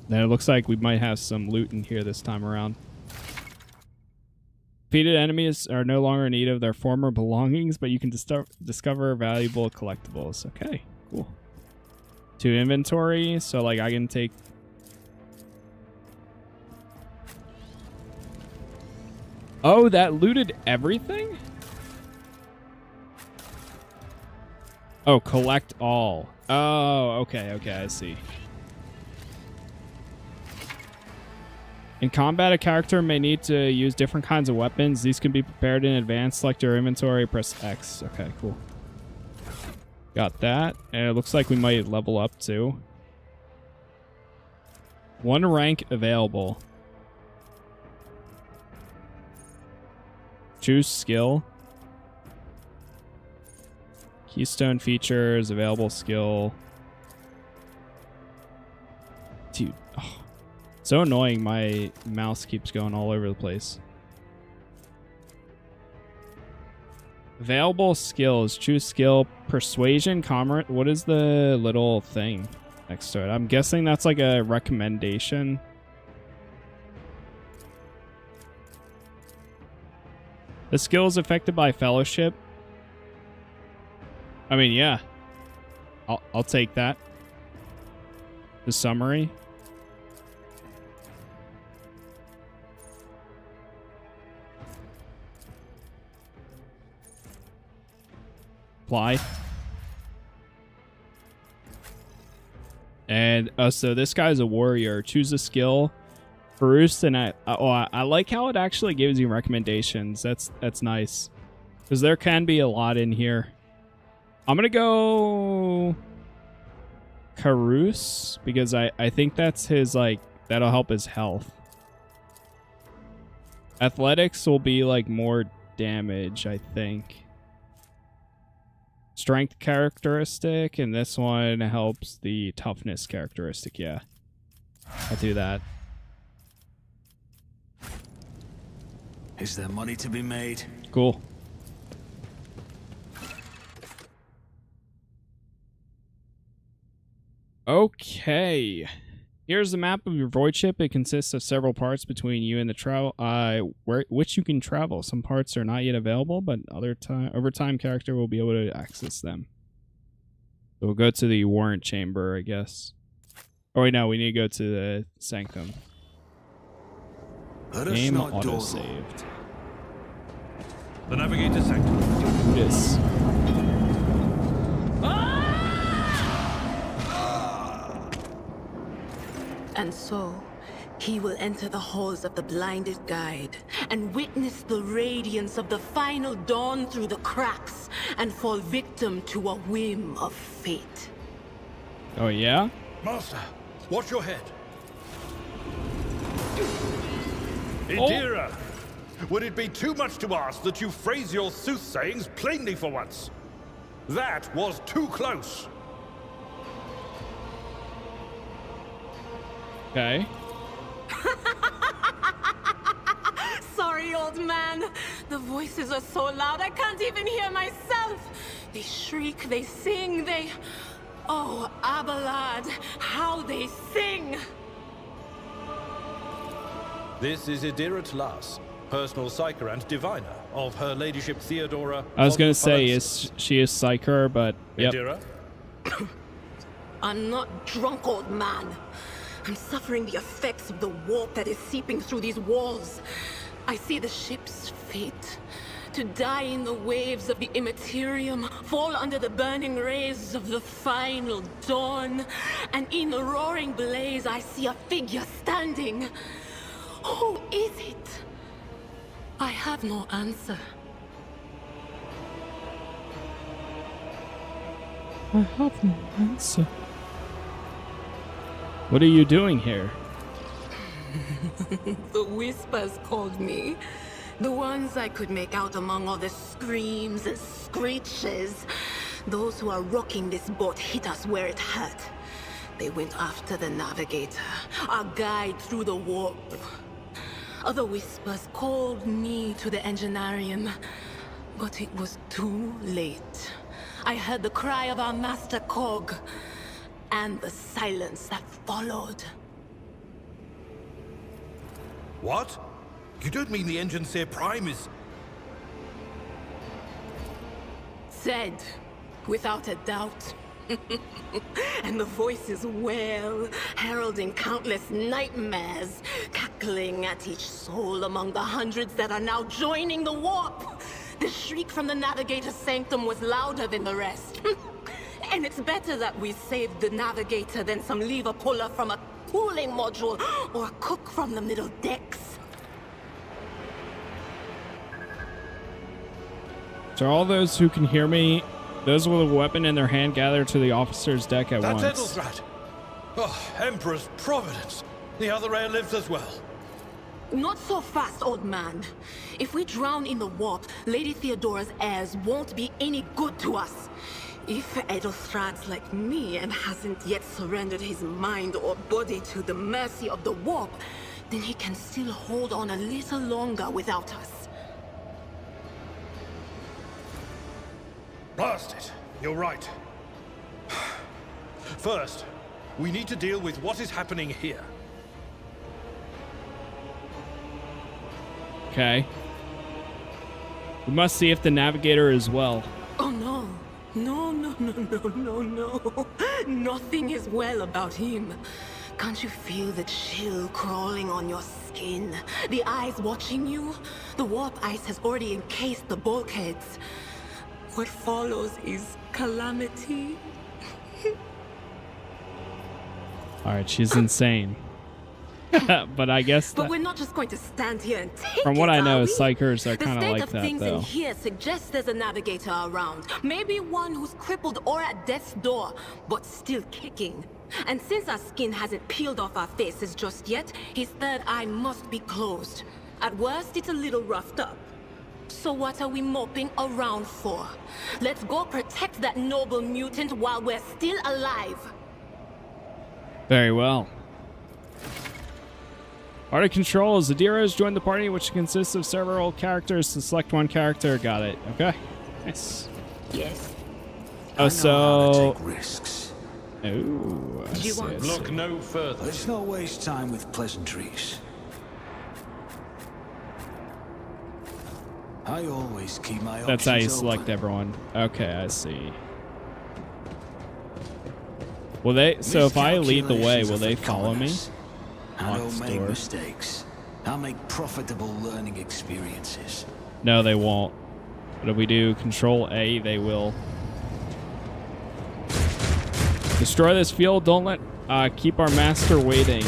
Then it looks like we might have some loot in here this time around. Defeated enemies are no longer in need of their former belongings, but you can discover valuable collectibles. Okay, cool. To inventory, so like I can take... Oh, that looted everything? Oh, collect all. Oh, okay, I see. In combat, a character may need to use different kinds of weapons. These can be prepared in advance. Select your inventory, press X. Okay, cool. Got that. And it looks like we might level up too. 1 rank available. Choose skill. Keystone features, available skill. Dude, oh, so annoying. My mouse keeps going all over the place. Available skills. Choose skill. Persuasion, commerce. What is the little thing next to it? I'm guessing that's like a recommendation. The skill is affected by fellowship. I mean, yeah. I'll take that. The summary. Apply. And so this guy's a warrior. Choose a skill. Bruce, and I like how it actually gives you recommendations. That's nice, because there can be a lot in here. I'm gonna go Carouse, because I think that's his, like, that'll help his health. Athletics will be like more damage, I think. Strength characteristic, and this one helps the toughness characteristic. Yeah, I'll do that. Is there money to be made? Cool. Okay. Here's the map of your void ship. It consists of several parts between you and the travel, which you can travel. Some parts are not yet available, but over time, character will be able to access them. So we'll go to the warrant chamber, I guess. Oh wait, no, we need to go to the sanctum. Game auto-saved. The navigator sanctum. Yes. And so, he will enter the halls of the blinded guide and witness the radiance of the final dawn through the cracks and fall victim to a whim of fate. Oh, yeah? Master, watch your head. Idira, would it be too much to ask that you phrase your soothsayings plainly for once? That was too close. Okay. Sorry, old man. The voices are so loud I can't even hear myself. They shriek, they sing, they... Oh, Abelard, how they sing! This is Idira Tlas, personal psyker and diviner of Her Ladyship Theodora. I was gonna say, she is psyker, but yep. Idira? I'm not drunk, old man. I'm suffering the effects of the warp that is seeping through these walls. I see the ship's fate. To die in the waves of the immaterium, fall under the burning rays of the final dawn. And in the roaring blaze, I see a figure standing. Who is it? I have no answer. I have no answer. What are you doing here? The whispers called me. The ones I could make out among all the screams and screeches. Those who are rocking this boat hit us where it hurt. They went after the navigator, our guide through the warp. Other whispers called me to the engineerium, but it was too late. I heard the cry of our master Cog, and the silence that followed. What? You don't mean the Enginseer Prime is... Said, without a doubt. And the voices wail, heralding countless nightmares, cackling at each soul among the hundreds that are now joining the warp. The shriek from the Navigator's sanctum was louder than the rest. And it's better that we saved the Navigator than some lever puller from a cooling module or a cook from the middle decks. To all those who can hear me, those with a weapon in their hand gather to the officer's deck at once. That's Edelthrat. Oh, Emperor's Providence. The other heir lives as well. Not so fast, old man. If we drown in the warp, Lady Theodora's heirs won't be any good to us. If Edelthrat's like me and hasn't yet surrendered his mind or body to the mercy of the warp, then he can still hold on a little longer without us. Blast it. You're right. First, we need to deal with what is happening here. Okay. We must see if the navigator is well. Oh no. No. Nothing is well about him. Can't you feel the chill crawling on your skin? The eyes watching you? The warp ice has already encased the bulkheads. What follows is calamity. Alright, she's insane. But I guess But we're not just going to stand here and take from what I know, we? psychers are kind of like The state that, of things though. in here suggests there's a navigator around. Maybe one who's crippled or at death's door, but still kicking. And since our skin hasn't peeled off our faces just yet, his third eye must be closed. At worst, it's a little roughed up. So what are we moping around for? Let's go protect that noble mutant while we're still alive. Very well. Party control is Zadira has joined the party, which consists of several characters. To select one character, got it. Okay, nice. Yes. Oh, so take risks. Oh, I see, I see. Look no further. Let's not waste time with pleasantries. I always keep my That's how you options select open. everyone. Okay, I see. Will they? So if I lead the way, will they follow me? I don't Locked make door. mistakes. I'll make profitable learning experiences. No, they won't. But if we do Control A, they will. Destroy this field. Don't let keep our master waiting.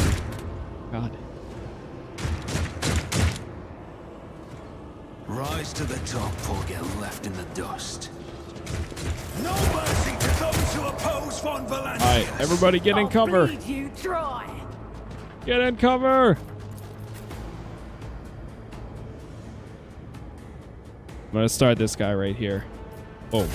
God. Rise to the top or get left in the dust. No mercy to those who oppose Von Valandius. All right, everybody, get in cover. You try. Get in cover. I'm gonna start this guy right here. Oh.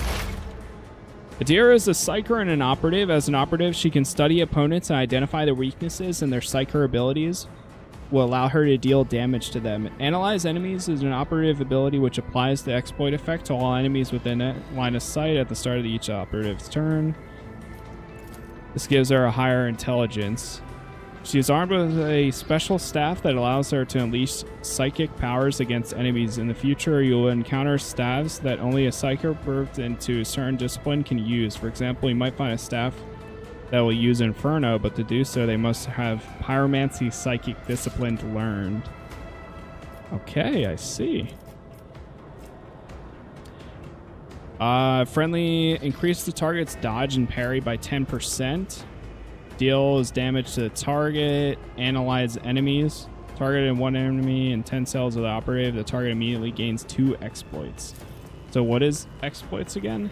Adira is a psyker and an operative. As an operative, she can study opponents and identify their weaknesses, and their psyker abilities will allow her to deal damage to them. Analyze enemies is an operative ability which applies the exploit effect to all enemies within line of sight at the start of each operative's turn. This gives her a higher intelligence. She is armed with a special staff that allows her to unleash psychic powers against enemies. In the future, you will encounter staffs that only a psyker birthed into a certain discipline can use. For example, you might find a staff that will use Inferno, but to do so, they must have Pyromancy psychic discipline learned. Okay, I see. Friendly, increase the target's dodge and parry by 10%. Deals damage to the target. Analyze enemies. Targeted one enemy and 10 cells of the operative. The target immediately gains 2 exploits. So what is exploits again?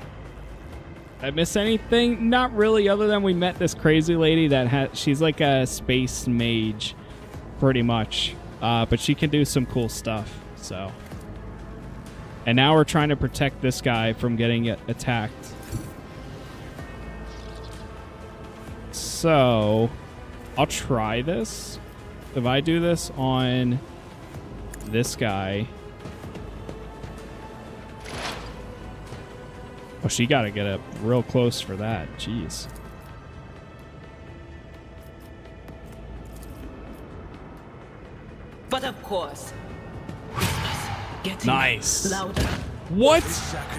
I miss anything? Not really, other than we met this crazy lady that she's like a space mage, pretty much. But she can do some cool stuff, so. And now we're trying to protect this guy from getting attacked. So, I'll try this. If I do this on this guy. Oh, she got to get up real close for that. Jeez. But of course. Nice. Louder. What?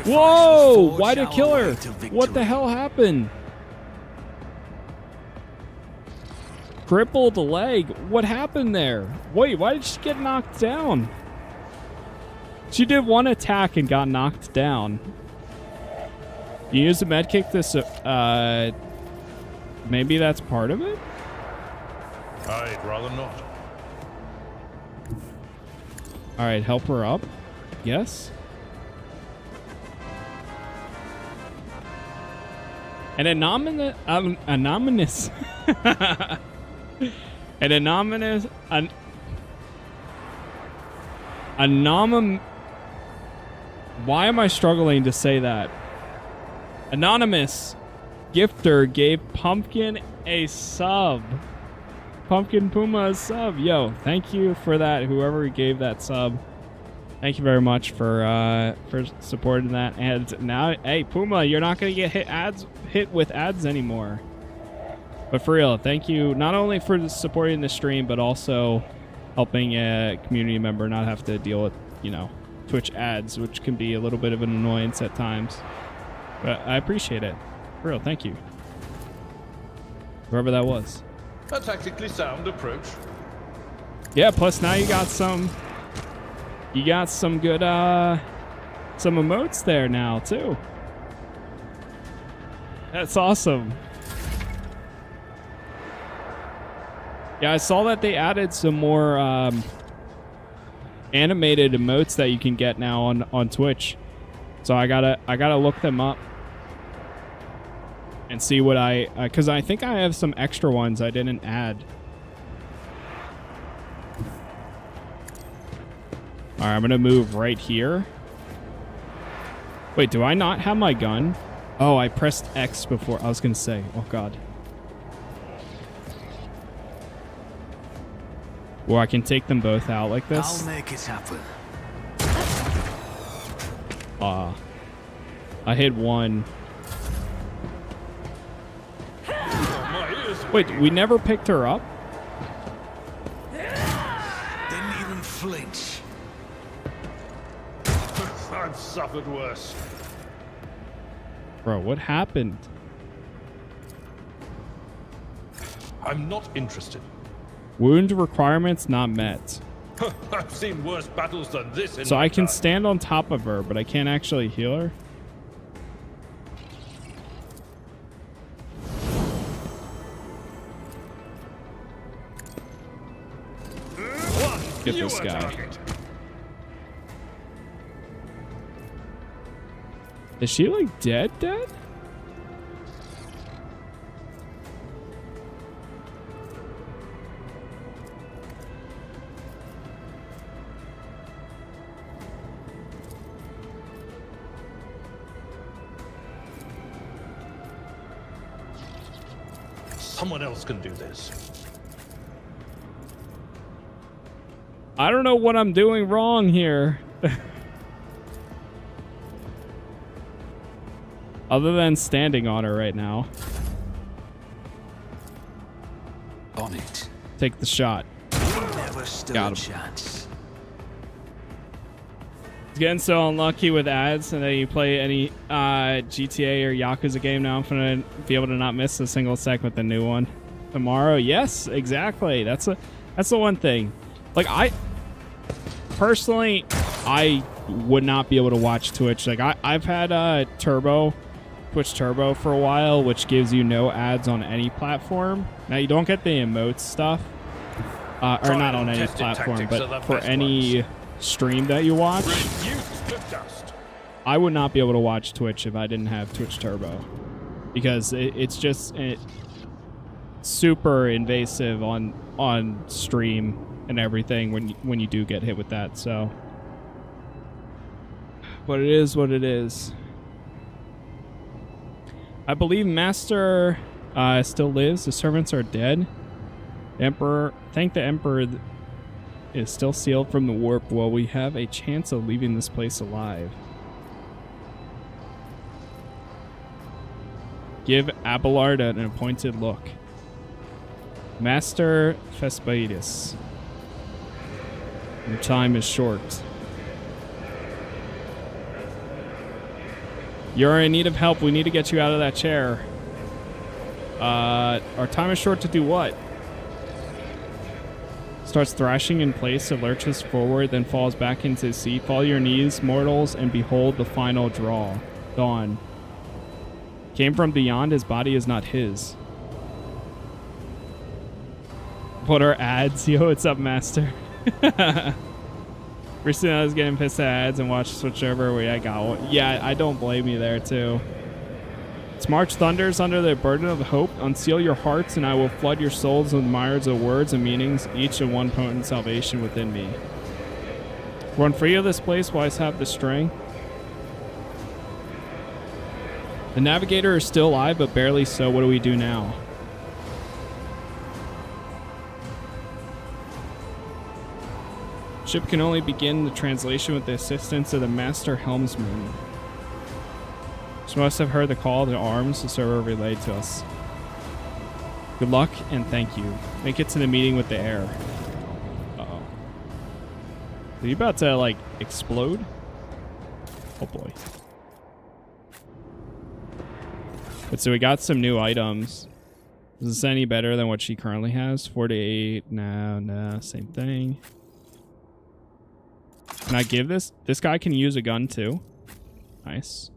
Whoa! Why'd it kill her? What the hell happened? Crippled leg. What happened there? Wait, why did she get knocked down? She did one attack and got knocked down. You use a medkit to, maybe that's part of it? I'd rather not. Alright, help her up. Yes. An anonymous why am I struggling to say that? Anonymous gifter gave Pumpkin a sub. Pumpkin Puma a sub. Yo, thank you for that, whoever gave that sub. Thank you very much for supporting that. And now, hey, Puma, you're not going to get hit with ads anymore. But for real, thank you not only for supporting the stream, but also helping a community member not have to deal with, you know, Twitch ads, which can be a little bit of an annoyance at times. But I appreciate it. For real, thank you. Whoever that was. A tactically sound approach. Yeah, plus now you got some good some emotes there now too. That's awesome. Yeah, I saw that they added some more animated emotes that you can get now on Twitch. So I gotta look them up and see what because I think I have some extra ones I didn't add. All right, I'm gonna move right here. Wait, do I not have my gun? Oh, I pressed X before. I was gonna say, oh god. Or I can take them both out like this. I'll make it happen. I hit one. Wait, we never picked her up? Didn't even flinch. I've suffered worse. Bro, what happened? I'm not interested. Wound requirements not met. I've seen worse battles than this in So my I can time. stand on top of her, but I can't actually heal her? Get this guy. Is she like dead? Someone else can do this. I don't know what I'm doing wrong here. Other than standing on her right now. On it. Take the shot. Never stood Got him. a chance. It's getting so unlucky with ads, and then you play any GTA or Yakuza game now. I'm gonna be able to not miss a single sec with the new one tomorrow. Yes, exactly. That's the one thing. Like I personally, I would not be able to watch Twitch. Like I've had Twitch Turbo for a while, which gives you no ads on any platform. Now you don't get the emotes stuff, or not on any platform, but for any stream that you watch. I would not be able to watch Twitch if I didn't have Twitch Turbo. because it's just super invasive on stream and everything when you do get hit with that. So, but it is what it is. I believe Master still lives. The servants are dead. The Emperor, thank the Emperor, is still sealed from the warp. Well, we have a chance of leaving this place alive. Give Abelard an appointed look. Master Vespasius. Your time is short. You're in need of help. We need to get you out of that chair. Our time is short to do what? Starts thrashing in place, it lurches forward, then falls back into his seat. Fall your knees, mortals, and behold the final draw. Dawn. Came from beyond, his body is not his. What are ads? Yo, what's up, Master? Recently I was getting pissed at ads and watched switch over. Wait, I got one. Yeah, I don't blame you there, too. It's March thunders under the burden of hope. Unseal your hearts, and I will flood your souls with mires of words and meanings, each of one potent salvation within me. Run free of this place, wise have the strength. The navigator is still alive, but barely so. What do we do now? Ship can only begin the translation with the assistance of the master helmsman. She must have heard the call to arms the server relayed to us. Good luck and thank you. Make it to the meeting with the heir. Uh-oh. Are you about to, like, explode? Oh boy. But so we got some new items. Is this any better than what she currently has? 48. No, same thing. Can I give this? This guy can use a gun too. Nice.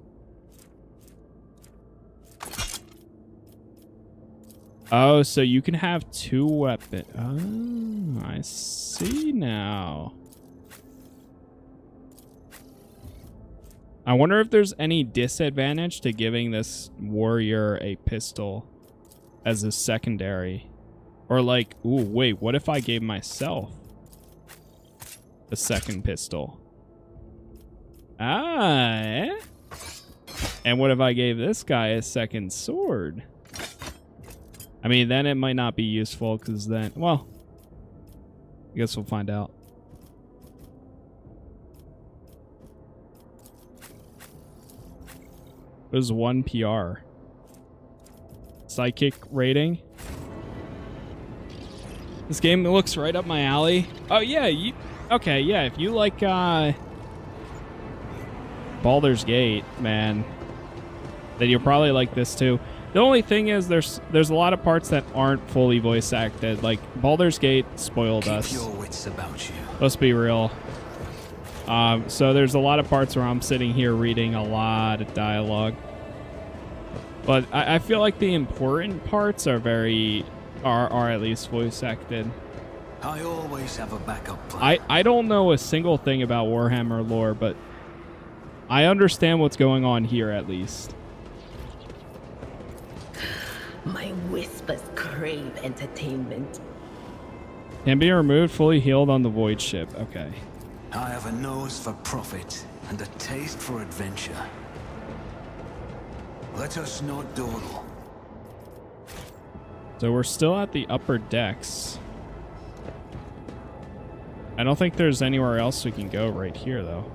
Oh, so you can have two weapons. Oh, I see now. I wonder if there's any disadvantage to giving this warrior a pistol as a secondary. Or like, ooh, wait, what if I gave myself a second pistol? Ah, and what if I gave this guy a second sword? I mean, then it might not be useful because then, well, I guess we'll find out. It was 1 PR. Psychic rating. This game looks right up my alley. Oh, yeah. Okay, yeah. If you like Baldur's Gate, man, then you'll probably like this too. The only thing is there's a lot of parts that aren't fully voice acted. Like, Baldur's Gate spoiled us. Keep your wits about you. Let's be real. So there's a lot of parts where I'm sitting here reading a lot of dialogue. But I feel like the important parts are are at least voice acted. I always have a backup plan. I don't know a single thing about Warhammer lore, but I understand what's going on here at least. My whispers crave entertainment. Can be removed, fully healed on the void ship. Okay. I have a nose for profit and a taste for adventure. Let us not dawdle. So we're still at the upper decks. I don't think there's anywhere else we can go right here, though.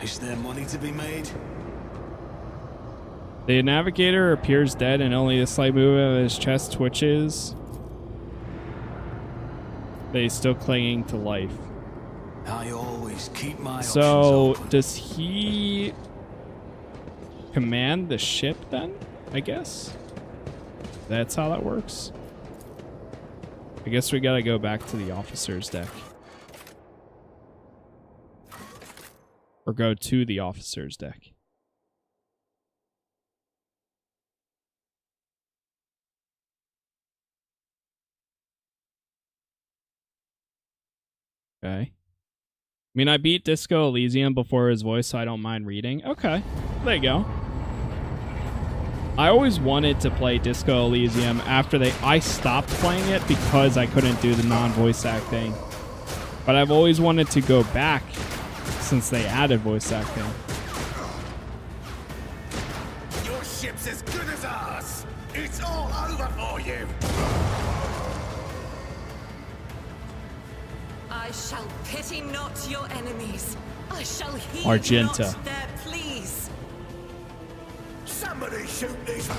Is there money to be made? The navigator appears dead and only a slight movement of his chest twitches. But he's still clinging to life. I always keep my options So, open. does he command the ship then? I guess? That's how that works? I guess we gotta go back to the officer's deck. Or go to the officer's deck. Okay. I mean, I beat Disco Elysium before his voice, so I don't mind reading. Okay. There you go. I always wanted to play Disco Elysium after I stopped playing it because I couldn't do the non-voice acting. But I've always wanted to go back since they added voice acting. Your ship's as good as ours. It's all over for you. I shall pity not your enemies. I shall heed Argenta. not their pleas. Somebody shoot these.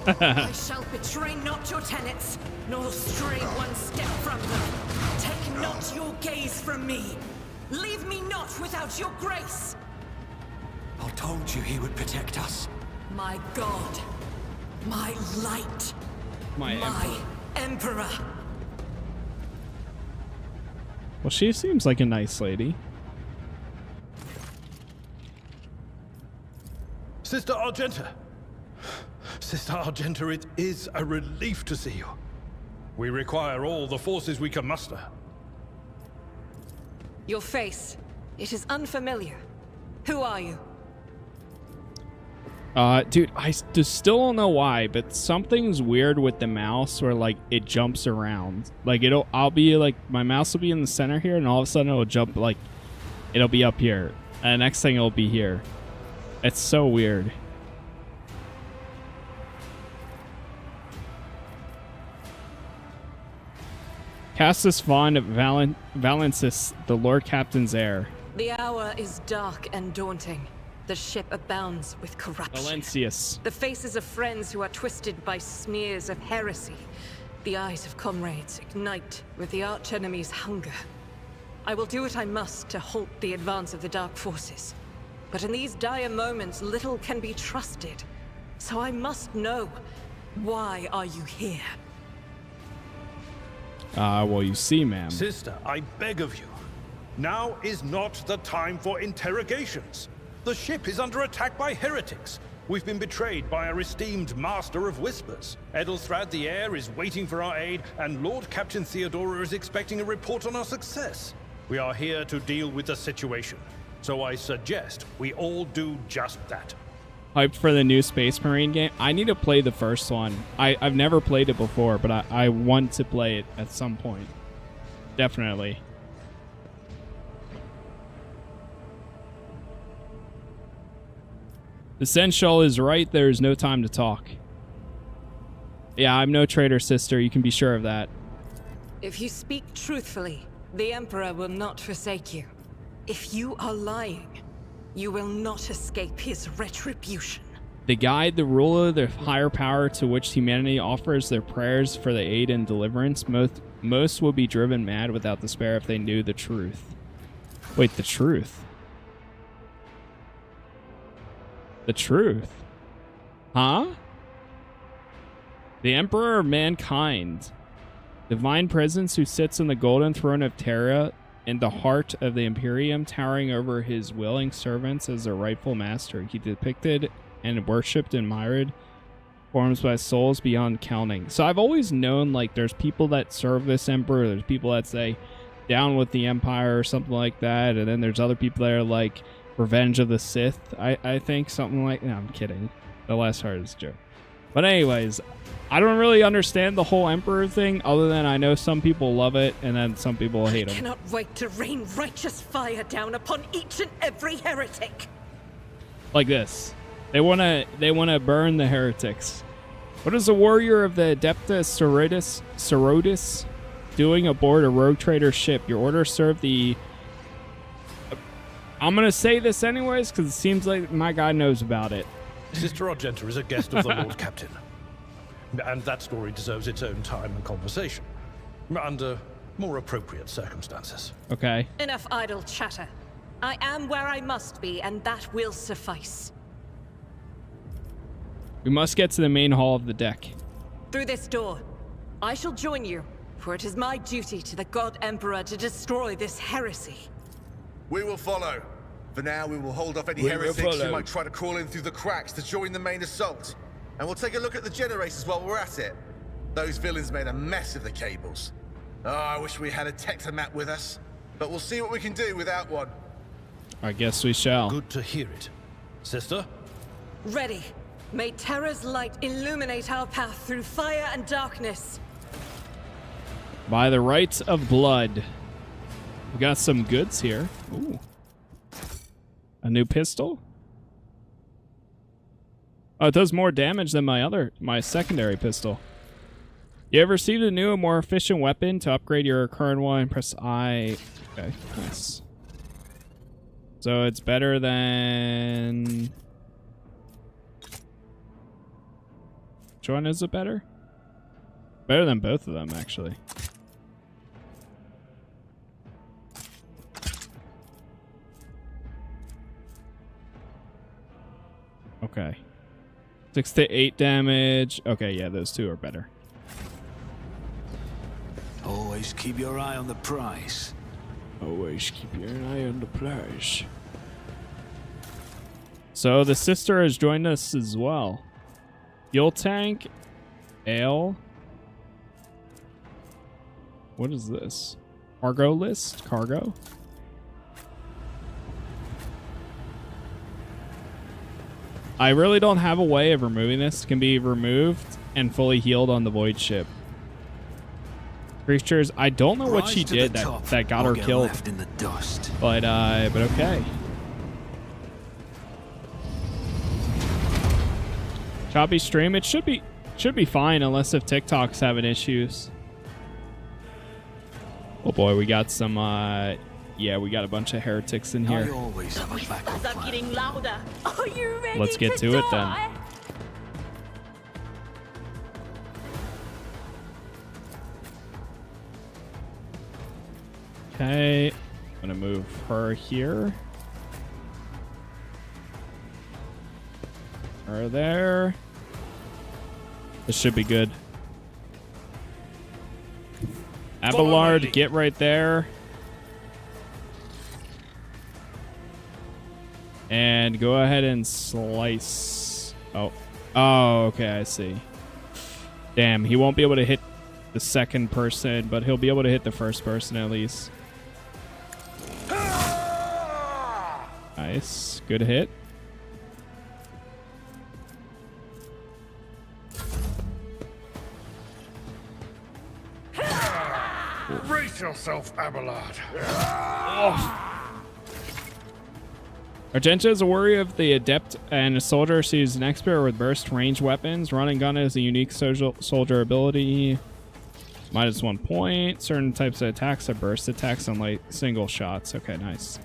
I shall betray not your tenets, nor stray one step from them. Take not your gaze from me. Leave me not without your grace. I told you he would protect us. My God, my light, My emperor. Well, she seems like a nice lady. Sister Argenta. Sister Argenta, it is a relief to see you. We require all the forces we can muster. Your face, it is unfamiliar. Who are you? Dude, I just still don't know why, but something's weird with the mouse where, like, it jumps around. Like, I'll be, like, my mouse will be in the center here, and all of a sudden it'll jump, like, it'll be up here. And the next thing it'll be here. It's so weird. Casas von Valensis, the Lord Captain's heir. The hour is dark and daunting. The ship abounds with corruption. Valencius. The faces of friends who are twisted by sneers of heresy. The eyes of comrades ignite with the archenemy's hunger. I will do what I must to halt the advance of the dark forces. But in these dire moments, little can be trusted. So I must know, why are you here? Well, you see, ma'am. Sister, I beg of you. Now is not the time for interrogations. The ship is under attack by heretics. We've been betrayed by our esteemed Master of Whispers. Edelthrad the Heir is waiting for our aid, and Lord Captain Theodora is expecting a report on our success. We are here to deal with the situation. So I suggest we all do just that. Hyped for the new Space Marine game? I need to play the first one. I've never played it before, but I want to play it at some point. Definitely. The Sensual is right. There is no time to talk. Yeah, I'm no traitor, sister. You can be sure of that. If you speak truthfully, the Emperor will not forsake you. If you are lying, you will not escape his retribution. The guide, the ruler, the higher power to which humanity offers their prayers for the aid and deliverance, most will be driven mad without despair if they knew the truth. Wait, the truth? The truth? Huh? The Emperor of Mankind, divine presence who sits on the golden throne of Terra in the heart of the Imperium, towering over his willing servants as their rightful master. He depicted and worshipped and admired forms by souls beyond counting. So I've always known, like, there's people that serve this emperor, there's people that say down with the Empire or something like that, and then there's other people that are like Revenge of the Sith, I think, something like... No, I'm kidding. The last part is a joke. But anyways, I don't really understand the whole Emperor thing, other than I know some people love it, and then some people hate him. I cannot wait to rain righteous fire down upon each and every heretic. Like this. They wanna burn the heretics. What is the warrior of the Adepta Serodis doing aboard a rogue trader ship? Your order served the... I'm gonna say this anyways, because it seems like my guy knows about it. Sister Argenta is a guest of the Lord Captain. And that story deserves its own time and conversation. Under more appropriate circumstances. Okay. Enough idle chatter. I am where I must be, and that will suffice. We must get to the main hall of the deck. Through this door. I shall join you, for it is my duty to the God Emperor to destroy this heresy. We will follow. For now, we will hold off any heretics who might try to crawl in through the cracks to join the main assault. And we'll take a look at the generators while we're at it. Those villains made a mess of the cables. Oh, I wish we had a Tectomat with us. But we'll see what we can do without one. I guess we shall. Good to hear it. Sister? Ready. May Terra's light illuminate our path through fire and darkness. By the rights of blood. We got some goods here. Ooh. A new pistol? Oh, it does more damage than my secondary pistol. You ever received a new and more efficient weapon? To upgrade your current one, press I. Okay, nice. So it's better than... Which one is it better? Better than both of them, actually. Okay. 6 to 8 damage. Okay, yeah, those two are better. Always keep your eye on the prize. Always keep your eye on the prize. So the sister has joined us as well. Fuel tank. Ale. What is this? Cargo list? Cargo? I really don't have a way of removing this. It can be removed and fully healed on the void ship. Creatures, I don't know what she did that got her killed. In the dust. But okay. Choppy stream, it should be fine unless if TikTok's having issues. Oh boy, we got some yeah, we got a bunch of heretics in here. Getting louder. Are you ready? Let's get to it then. Okay, I'm gonna move her here. Her there. This should be good. Abelard, get right there. And go ahead and slice. Oh, okay, I see. Damn, he won't be able to hit the second person, but he'll be able to hit the first person at least. Nice, good hit. Brace yourself, Abelard. Oh. Argenta is a warrior of the adept and a soldier. She is an expert with burst range weapons. Run and gun is a unique soldier ability. -1 point. Certain types of attacks are burst attacks on like single shots. Okay, nice.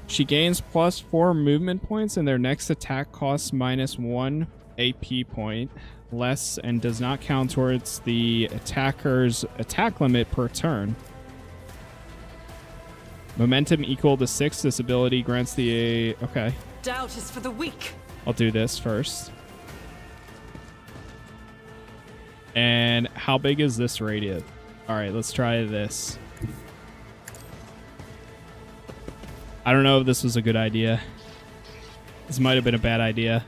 She gains +4 movement points and their next attack costs -1 AP point less and does not count towards the attacker's attack limit per turn. Momentum equal to 6. This ability grants the okay. Doubt is for the weak. I'll do this first. And how big is this radius? All right, let's try this. I don't know if this was a good idea. This might have been a bad idea.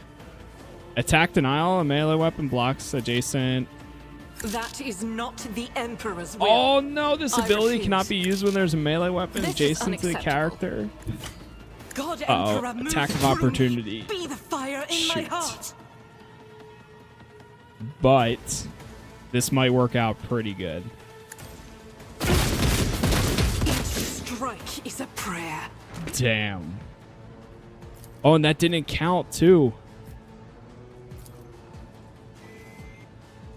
Attack denial, a melee weapon blocks adjacent. That is not the Emperor's will. Oh no, this ability cannot be used when there's a melee weapon adjacent to the character. God, Emperor, attack of opportunity. Be the fire in my heart. But this might work out pretty good. Each strike is a prayer. Damn. Oh, and that didn't count too.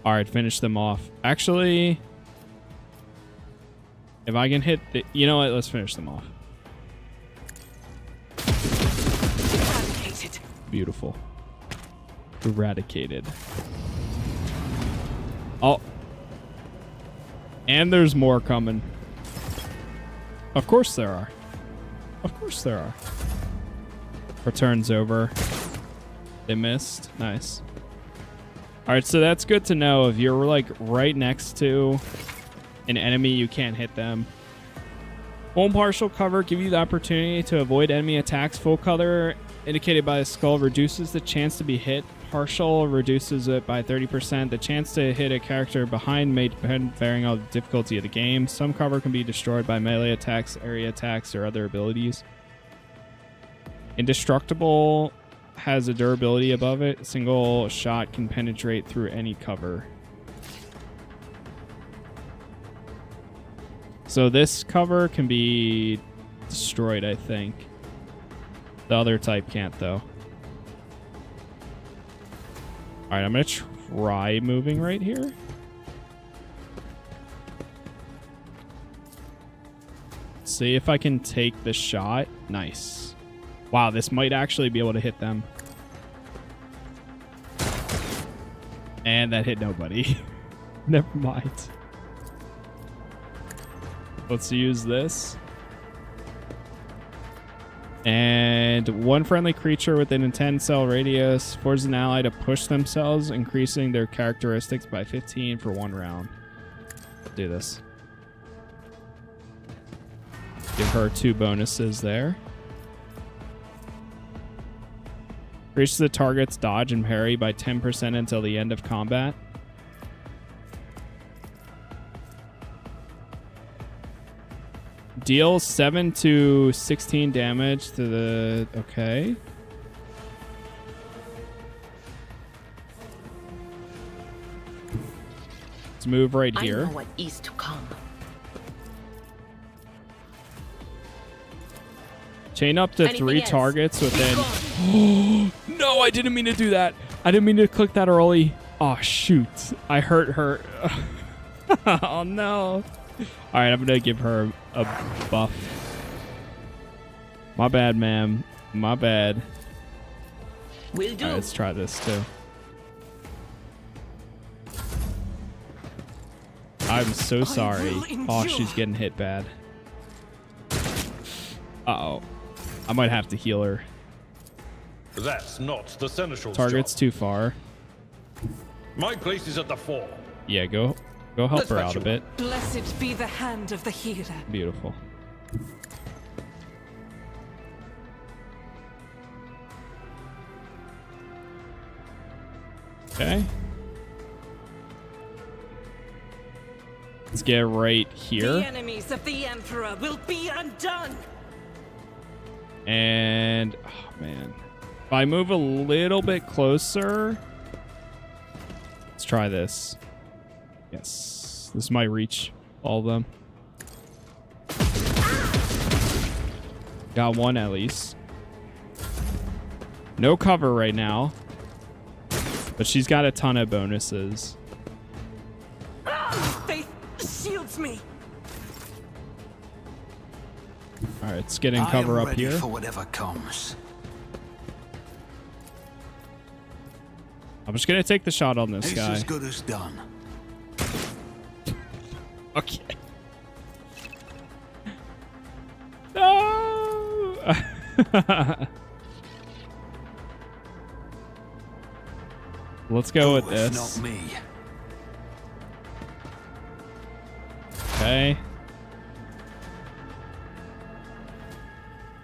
All right, finish them off. Actually, if I can hit the... You know what? Let's finish them off. Eradicated. Beautiful. Eradicated. Oh. And there's more coming. Of course there are. Of course there are. Return's over. They missed. Nice. All right, so that's good to know. If you're like right next to an enemy, you can't hit them. Full and partial cover give you the opportunity to avoid enemy attacks. Full color indicated by the skull reduces the chance to be hit. Partial reduces it by 30%. The chance to hit a character behind may depend varying on the difficulty of the game. Some cover can be destroyed by melee attacks, area attacks, or other abilities. Indestructible has a durability above it. Single shot can penetrate through any cover. So this cover can be destroyed, I think. The other type can't, though. All right, I'm going to try moving right here. See if I can take the shot. Nice. Wow, this might actually be able to hit them. And that hit nobody. Never mind. Let's use this. And one friendly creature within a 10 cell radius forces an ally to push themselves, increasing their characteristics by 15 for 1 round. Let's do this. Give her 2 bonuses there. Increases the target's dodge and parry by 10% until the end of combat. Deals 7 to 16 damage to the... Okay. Let's move right here. I know what is to come. Chain up to 3 targets within... No, I didn't mean to do that. I didn't mean to click that early. Oh, shoot. I hurt her. Oh, no. All right, I'm going to give her a buff. My bad, ma'am. My bad. Will do. All right, let's try this, too. I'm so sorry. Oh, she's getting hit bad. Uh-oh. I might have to heal her. That's not the Seneschal's Target's job. too far. My place is at the fore. Yeah, go help her out a bit. Blessed be the hand of the healer. Beautiful. Okay. Let's get right here. The enemies of the Emperor will be undone. And, oh man. If I move a little bit closer, let's try this. Yes, this might reach all of them. Got one at least. No cover right now, but she's got a ton of bonuses. Faith shields me. All right, let's get in cover up here. For whatever comes. I'm just gonna take the shot on this guy. As good as done. Okay. No. Let's go with this. Not me. Okay.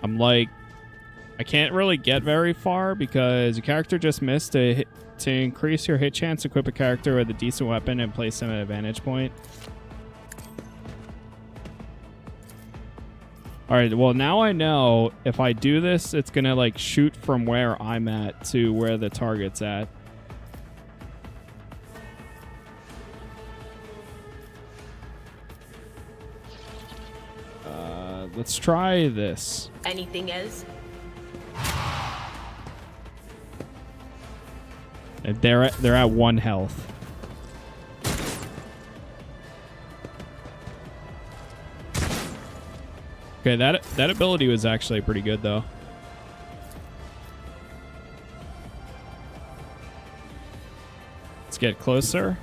I'm like, I can't really get very far because your character just missed to increase your hit chance. Equip a character with a decent weapon and place them at a vantage point. All right. Well, now I know if I do this, it's gonna like shoot from where I'm at to where the target's at. Let's try this. Anything else? And they're at 1 health. Okay, that ability was actually pretty good though. Let's get closer.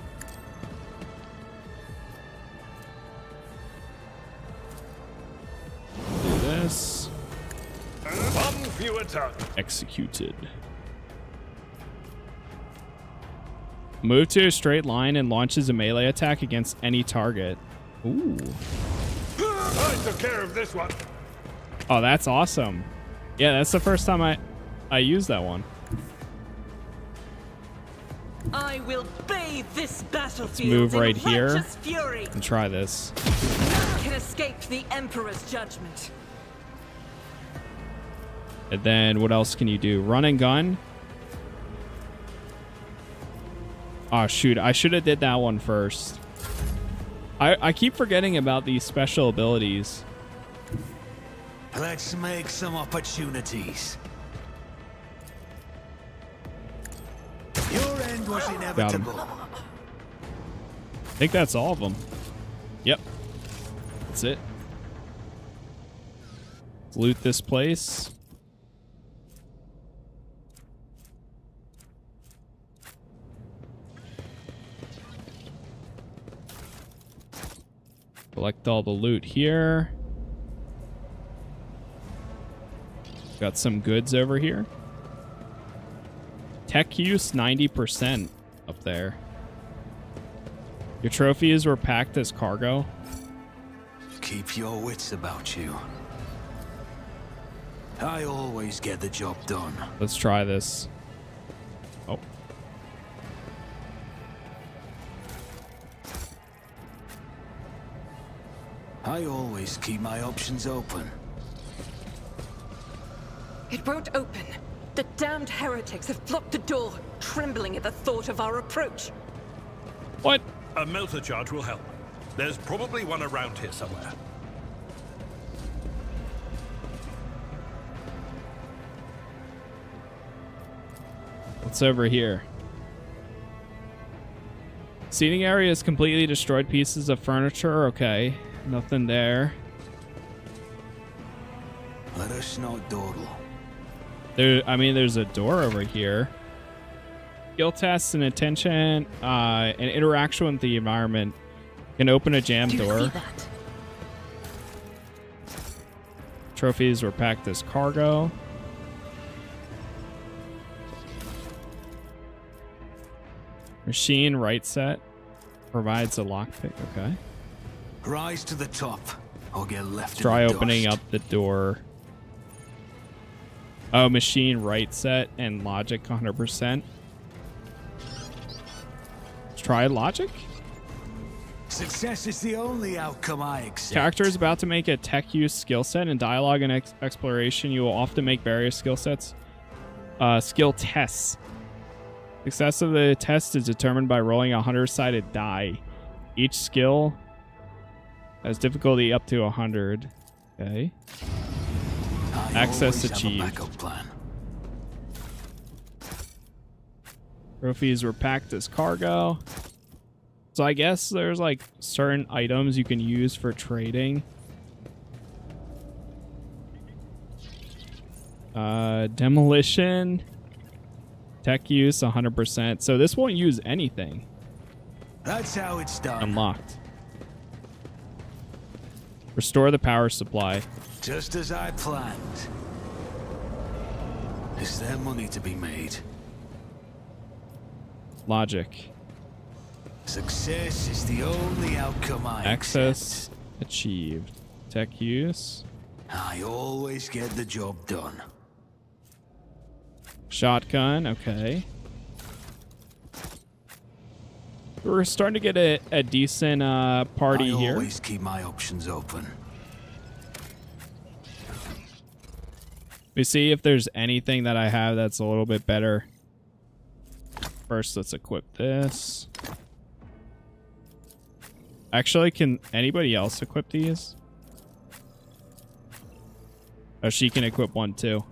Do this. One fewer tongue. Executed. Move to a straight line and launches a melee attack against any target. Ooh. I took care of this one. Oh, that's awesome. Yeah, that's the first time I used that one. I will bathe this battlefield. Let's move right here fury. and try this. None can escape the Emperor's judgment. And then what else can you do? Run and gun. Oh, shoot. I should have did that one first. I keep forgetting about these special abilities. Let's make some opportunities. Your end was inevitable. I think that's all of them. Yep. That's it. Let's loot this place. Collect all the loot here. Got some goods over here. Tech use 90% up there. Your trophies were packed as cargo. Keep your wits about you. I always get the job done. Let's try this. Oh. I always keep my options open. It won't open. The damned heretics have blocked the door, trembling at the thought of our approach. What? A melter charge will help. There's probably one around here somewhere. What's over here? Seating area is completely destroyed. Pieces of furniture. Okay. Nothing there. Let us not dawdle. There's a door over here. Skill tests and attention, and interaction with the environment can open a jammed door. Trophies were packed as cargo. Machine right set provides a lockpick. Okay. Rise to the top, or get left. Try in the opening dust. up the door. Oh, machine right set and logic 100%. Let's try logic. Success is the only outcome I accept. Character is about to make a tech use skill set. In dialogue and exploration, you will often make various skill tests. Success of the test is determined by rolling a 100-sided die. Each skill has difficulty up to 100. Okay. Access achieved. Trophies were packed as cargo. So I guess there's like certain items you can use for trading. Demolition. Tech use 100%. So this won't use anything. That's how it's done. Unlocked. Restore the power supply. Just as I planned. Is there money to be made? Logic. Success is the only outcome I Access accept. achieved. Tech use. I always get the job done. Shotgun. Okay. We're starting to get a decent party here. I always keep my options open. We see if there's anything that I have that's a little bit better. First, let's equip this. Actually, can anybody else equip these? Oh, she can equip one too.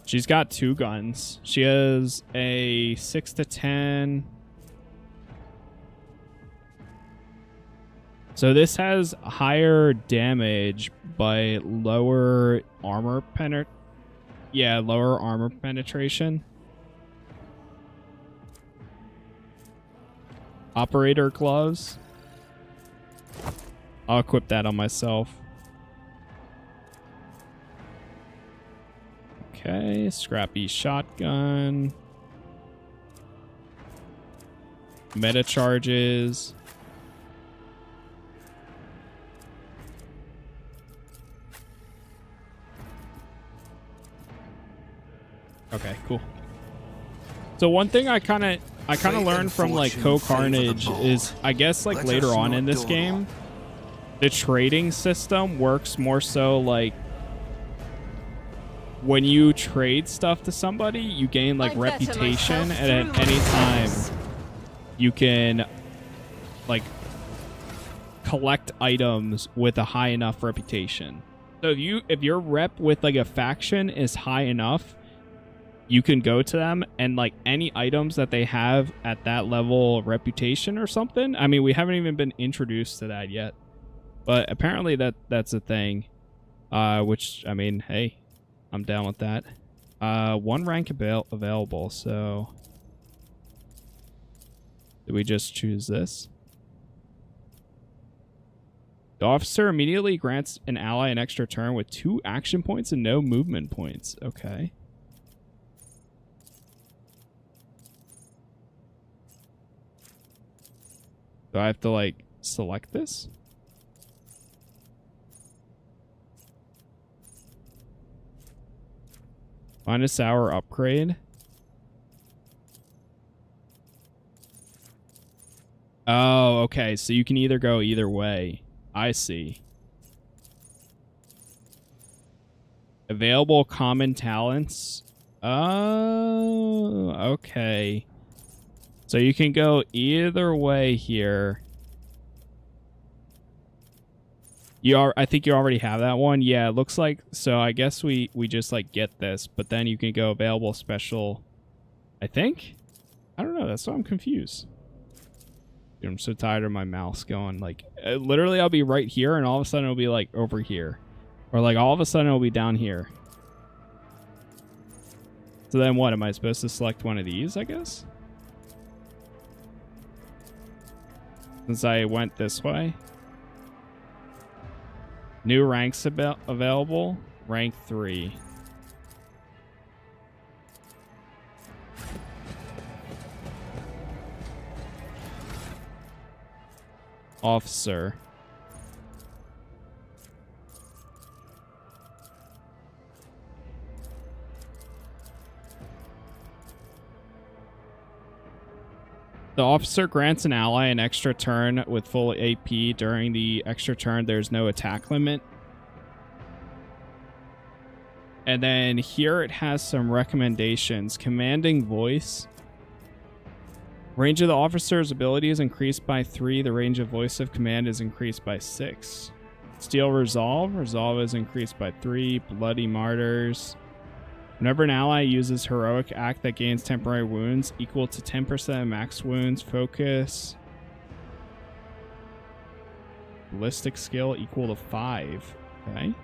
She's got 2 guns. She has a 6-10. So this has higher damage, but lower armor lower armor penetration. Operator gloves. I'll equip that on myself. Okay, scrappy shotgun. Meta charges. Okay, cool. So one thing I kind of learned from like Co-Carnage is, I guess like later on in this game, the trading system works more so like when you trade stuff to somebody, you gain like reputation, and at any time you can like collect items with a high enough reputation. So if your rep with like a faction is high enough, you can go to them and like any items that they have at that level of reputation or something. I mean, we haven't even been introduced to that yet, but apparently that's a thing. Which, I mean, hey, I'm down with that. 1 rank available, so did we just choose this? The officer immediately grants an ally an extra turn with 2 action points and no movement points. Okay. Do I have to, like, select this? Find a sour upgrade. Oh, okay. So you can either go either way. I see. Available common talents. Oh, okay. So you can go either way here. I think you already have that one. Yeah, it looks like. So I guess we just like get this, but then you can go available special. I think. I don't know. That's why I'm confused. Dude, I'm so tired of my mouse going like. Literally, I'll be right here, and all of a sudden it'll be like over here, or like all of a sudden it'll be down here. So then what? Am I supposed to select one of these? I guess. Since I went this way. New ranks available. Rank 3. Officer. The officer grants an ally an extra turn with full AP. During the extra turn, there's no attack limit. And then here it has some recommendations. Commanding voice. Range of the officer's ability is increased by 3. The range of voice of command is increased by 6. Steel resolve. Resolve is increased by 3. Bloody martyrs. Whenever an ally uses heroic act that gains temporary wounds equal to 10% of max wounds, focus. Ballistic skill equal to 5. Okay.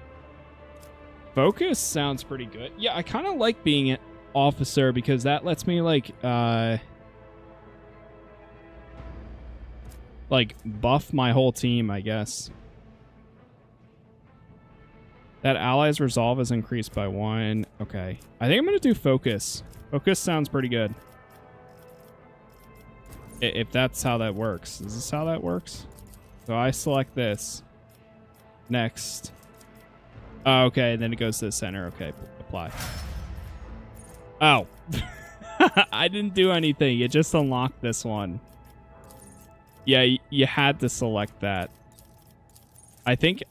Focus sounds pretty good. Yeah, I kind of like being an officer because that lets me like buff my whole team, I guess. That ally's resolve is increased by 1. Okay. I think I'm going to do focus. Focus sounds pretty good. If that's how that works. Is this how that works? So I select this. Next. Oh, okay. Then it goes to the center. Okay. Apply. Oh. I didn't do anything. It just unlocked this one. Yeah, you had to select that. I think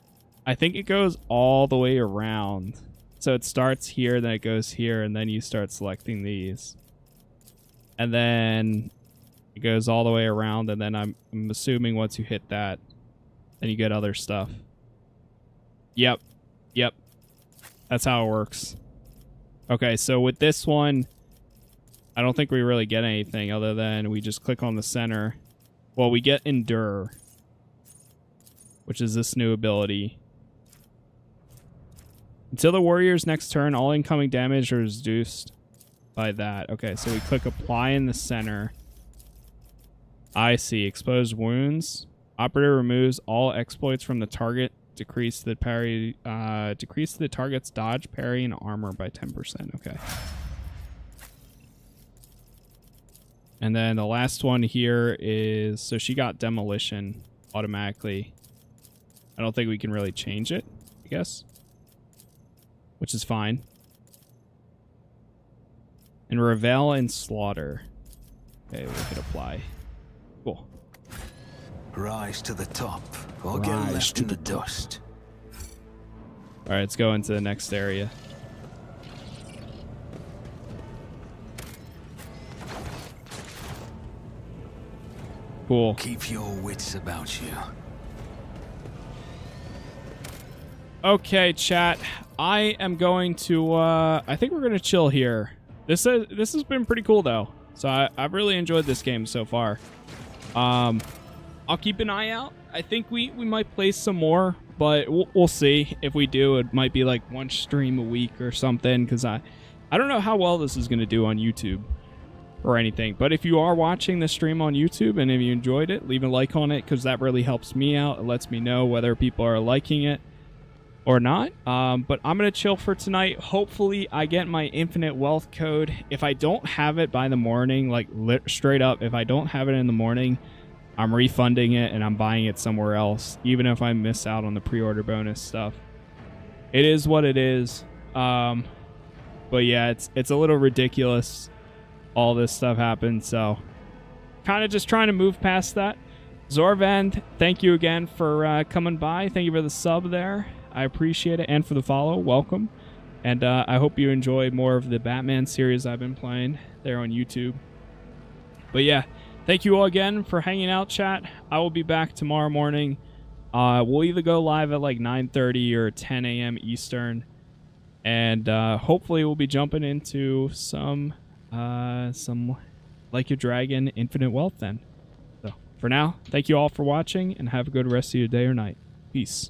it goes all the way around. So it starts here, then it goes here, and then you start selecting these. And then it goes all the way around, and then I'm assuming once you hit that, then you get other stuff. Yep. Yep. That's how it works. Okay, so with this one, I don't think we really get anything other than we just click on the center. Well, we get Endure, which is this new ability. Until the warrior's next turn, all incoming damage is reduced by that. Okay, so we click apply in the center. I see. Exposed wounds. Operator removes all exploits from the target. Decrease the target's dodge, parry, and armor by 10%. Okay. And then the last one here is, so she got demolition automatically. I don't think we can really change it, I guess. Which is fine. And revel and slaughter. Okay, we could apply. Cool. Rise to the top, or get left in the dust. Alright, let's go into the next area. Cool. Keep your wits about you. Okay, chat. I am going to, I think we're going to chill here. This has been pretty cool, though. So I've really enjoyed this game so far. I'll keep an eye out. I think we might play some more, but we'll see. If we do, it might be like one stream a week or something, because I don't know how well this is going to do on YouTube or anything. But if you are watching the stream on YouTube and if you enjoyed it, leave a like on it, because that really helps me out. It lets me know whether people are liking it or not. But I'm gonna chill for tonight. Hopefully I get my infinite wealth code. If I don't have it by the morning, like straight up, if I don't have it in the morning, I'm refunding it and I'm buying it somewhere else, even if I miss out on the pre-order bonus stuff. It is what it is. But yeah, it's a little ridiculous all this stuff happens, so kind of just trying to move past that. Zorvan, thank you again for coming by. Thank you for the sub there. I appreciate it, and for the follow. Welcome. And I hope you enjoy more of the Batman series I've been playing there on YouTube. But yeah, thank you all again for hanging out, chat. I will be back tomorrow morning. We'll either go live at like 9:30 or 10 a.m. Eastern. And hopefully we'll be jumping into some Like Your Dragon Infinite Wealth then. So for now, thank you all for watching, and have a good rest of your day or night. Peace.